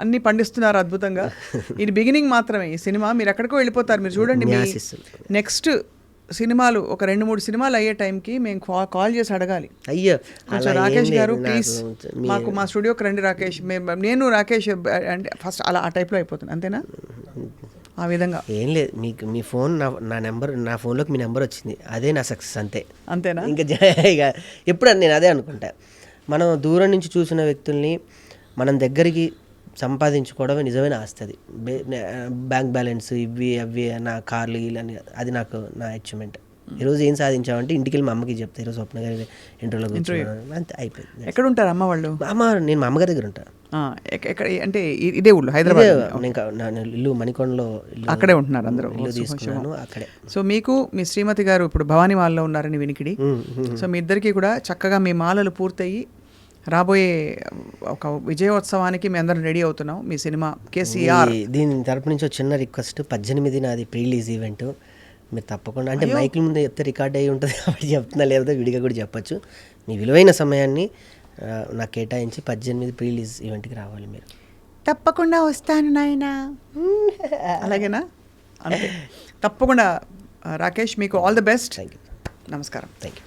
అన్ని పండిస్తున్నారు అద్భుతంగా. ఇది బిగినింగ్ మాత్రమే. ఈ సినిమా మీరు ఎక్కడికో వెళ్ళిపోతారు. మీరు చూడండి, మీ నెక్స్ట్ సినిమాలు ఒక 2-3 సినిమాలు అయ్యే టైంకి మేము కాల్ చేసి అడగాలి. అయ్యో కొంచెం రాకేష్ గారు ప్లీజ్ మాకు మా స్టూడియోకి రండి రాకేష్, నేను రాకేష్ అంటే ఫస్ట్ అలా ఆ టైప్లో అయిపోతుంది. అంతేనా? ఆ విధంగా ఏం లేదు, మీకు మీ ఫోన్ నా నెంబర్, నా ఫోన్లోకి మీ నెంబర్ వచ్చింది, అదే నా సక్సెస్. అంతేనా? ఇంకా ఇక ఎప్పుడు నేను అదే అనుకుంటా. మనం దూరం నుంచి చూసిన వ్యక్తుల్ని మనం దగ్గరికి సంపాదించుకోవడమే నిజమైన ఆస్తుంది. బ్యాంక్ బ్యాలెన్స్ ఇవి అవి నా కార్లు అని, అది నాకు నా అచీవ్మెంట్. ఈరోజు ఏం సాధించామంటే ఇంటికి వెళ్ళి మా అమ్మకి చెప్తే ఈరోజు స్వప్న గారి ఇంటర్వ్యూలో కూర్చున్నాను, అంతే అయిపోయింది. ఎక్కడ ఉంటారు అమ్మ వాళ్ళు? నేను మా అమ్మగారి దగ్గర ఉంటాను. ఎక్కడ అంటే ఇదే ఊళ్ళో హైదరాబాద్? నేను ఇల్లు మణికొండలో అక్కడే ఉంటున్నారు అందరూ. ఇల్లు తీసుకున్నాను అక్కడే. సో మీకు మీ శ్రీమతి గారు ఇప్పుడు భవానీ మాలలో ఉన్నారని వినికిడి. సో మీ ఇద్దరికి కూడా చక్కగా మీ మాలలు పూర్తయి రాబోయే ఒక విజయోత్సవానికి మేము అందరం రెడీ అవుతున్నాం. మీ సినిమా కేసీఆర్ దీని తరపు నుంచి ఒక చిన్న రిక్వెస్ట్, 18 నాది ప్రీ రిలీజ్ ఈవెంట్. మీరు తప్పకుండా, అంటే మైకిల్ ముందే చెప్తే రికార్డ్ అయ్యి ఉంటుంది కాబట్టి చెప్తున్నా, లేకపోతే విడిగా కూడా చెప్పచ్చు. మీ విలువైన సమయాన్ని నాకు కేటాయించి 18 ప్రీ రిలీజ్ ఈవెంట్కి రావాలి మీరు. తప్పకుండా వస్తాను నాయనా. అలాగేనా? అంతే, తప్పకుండా. రాకేష్ మీకు all the best. Thank you. నమస్కారం. Thank you.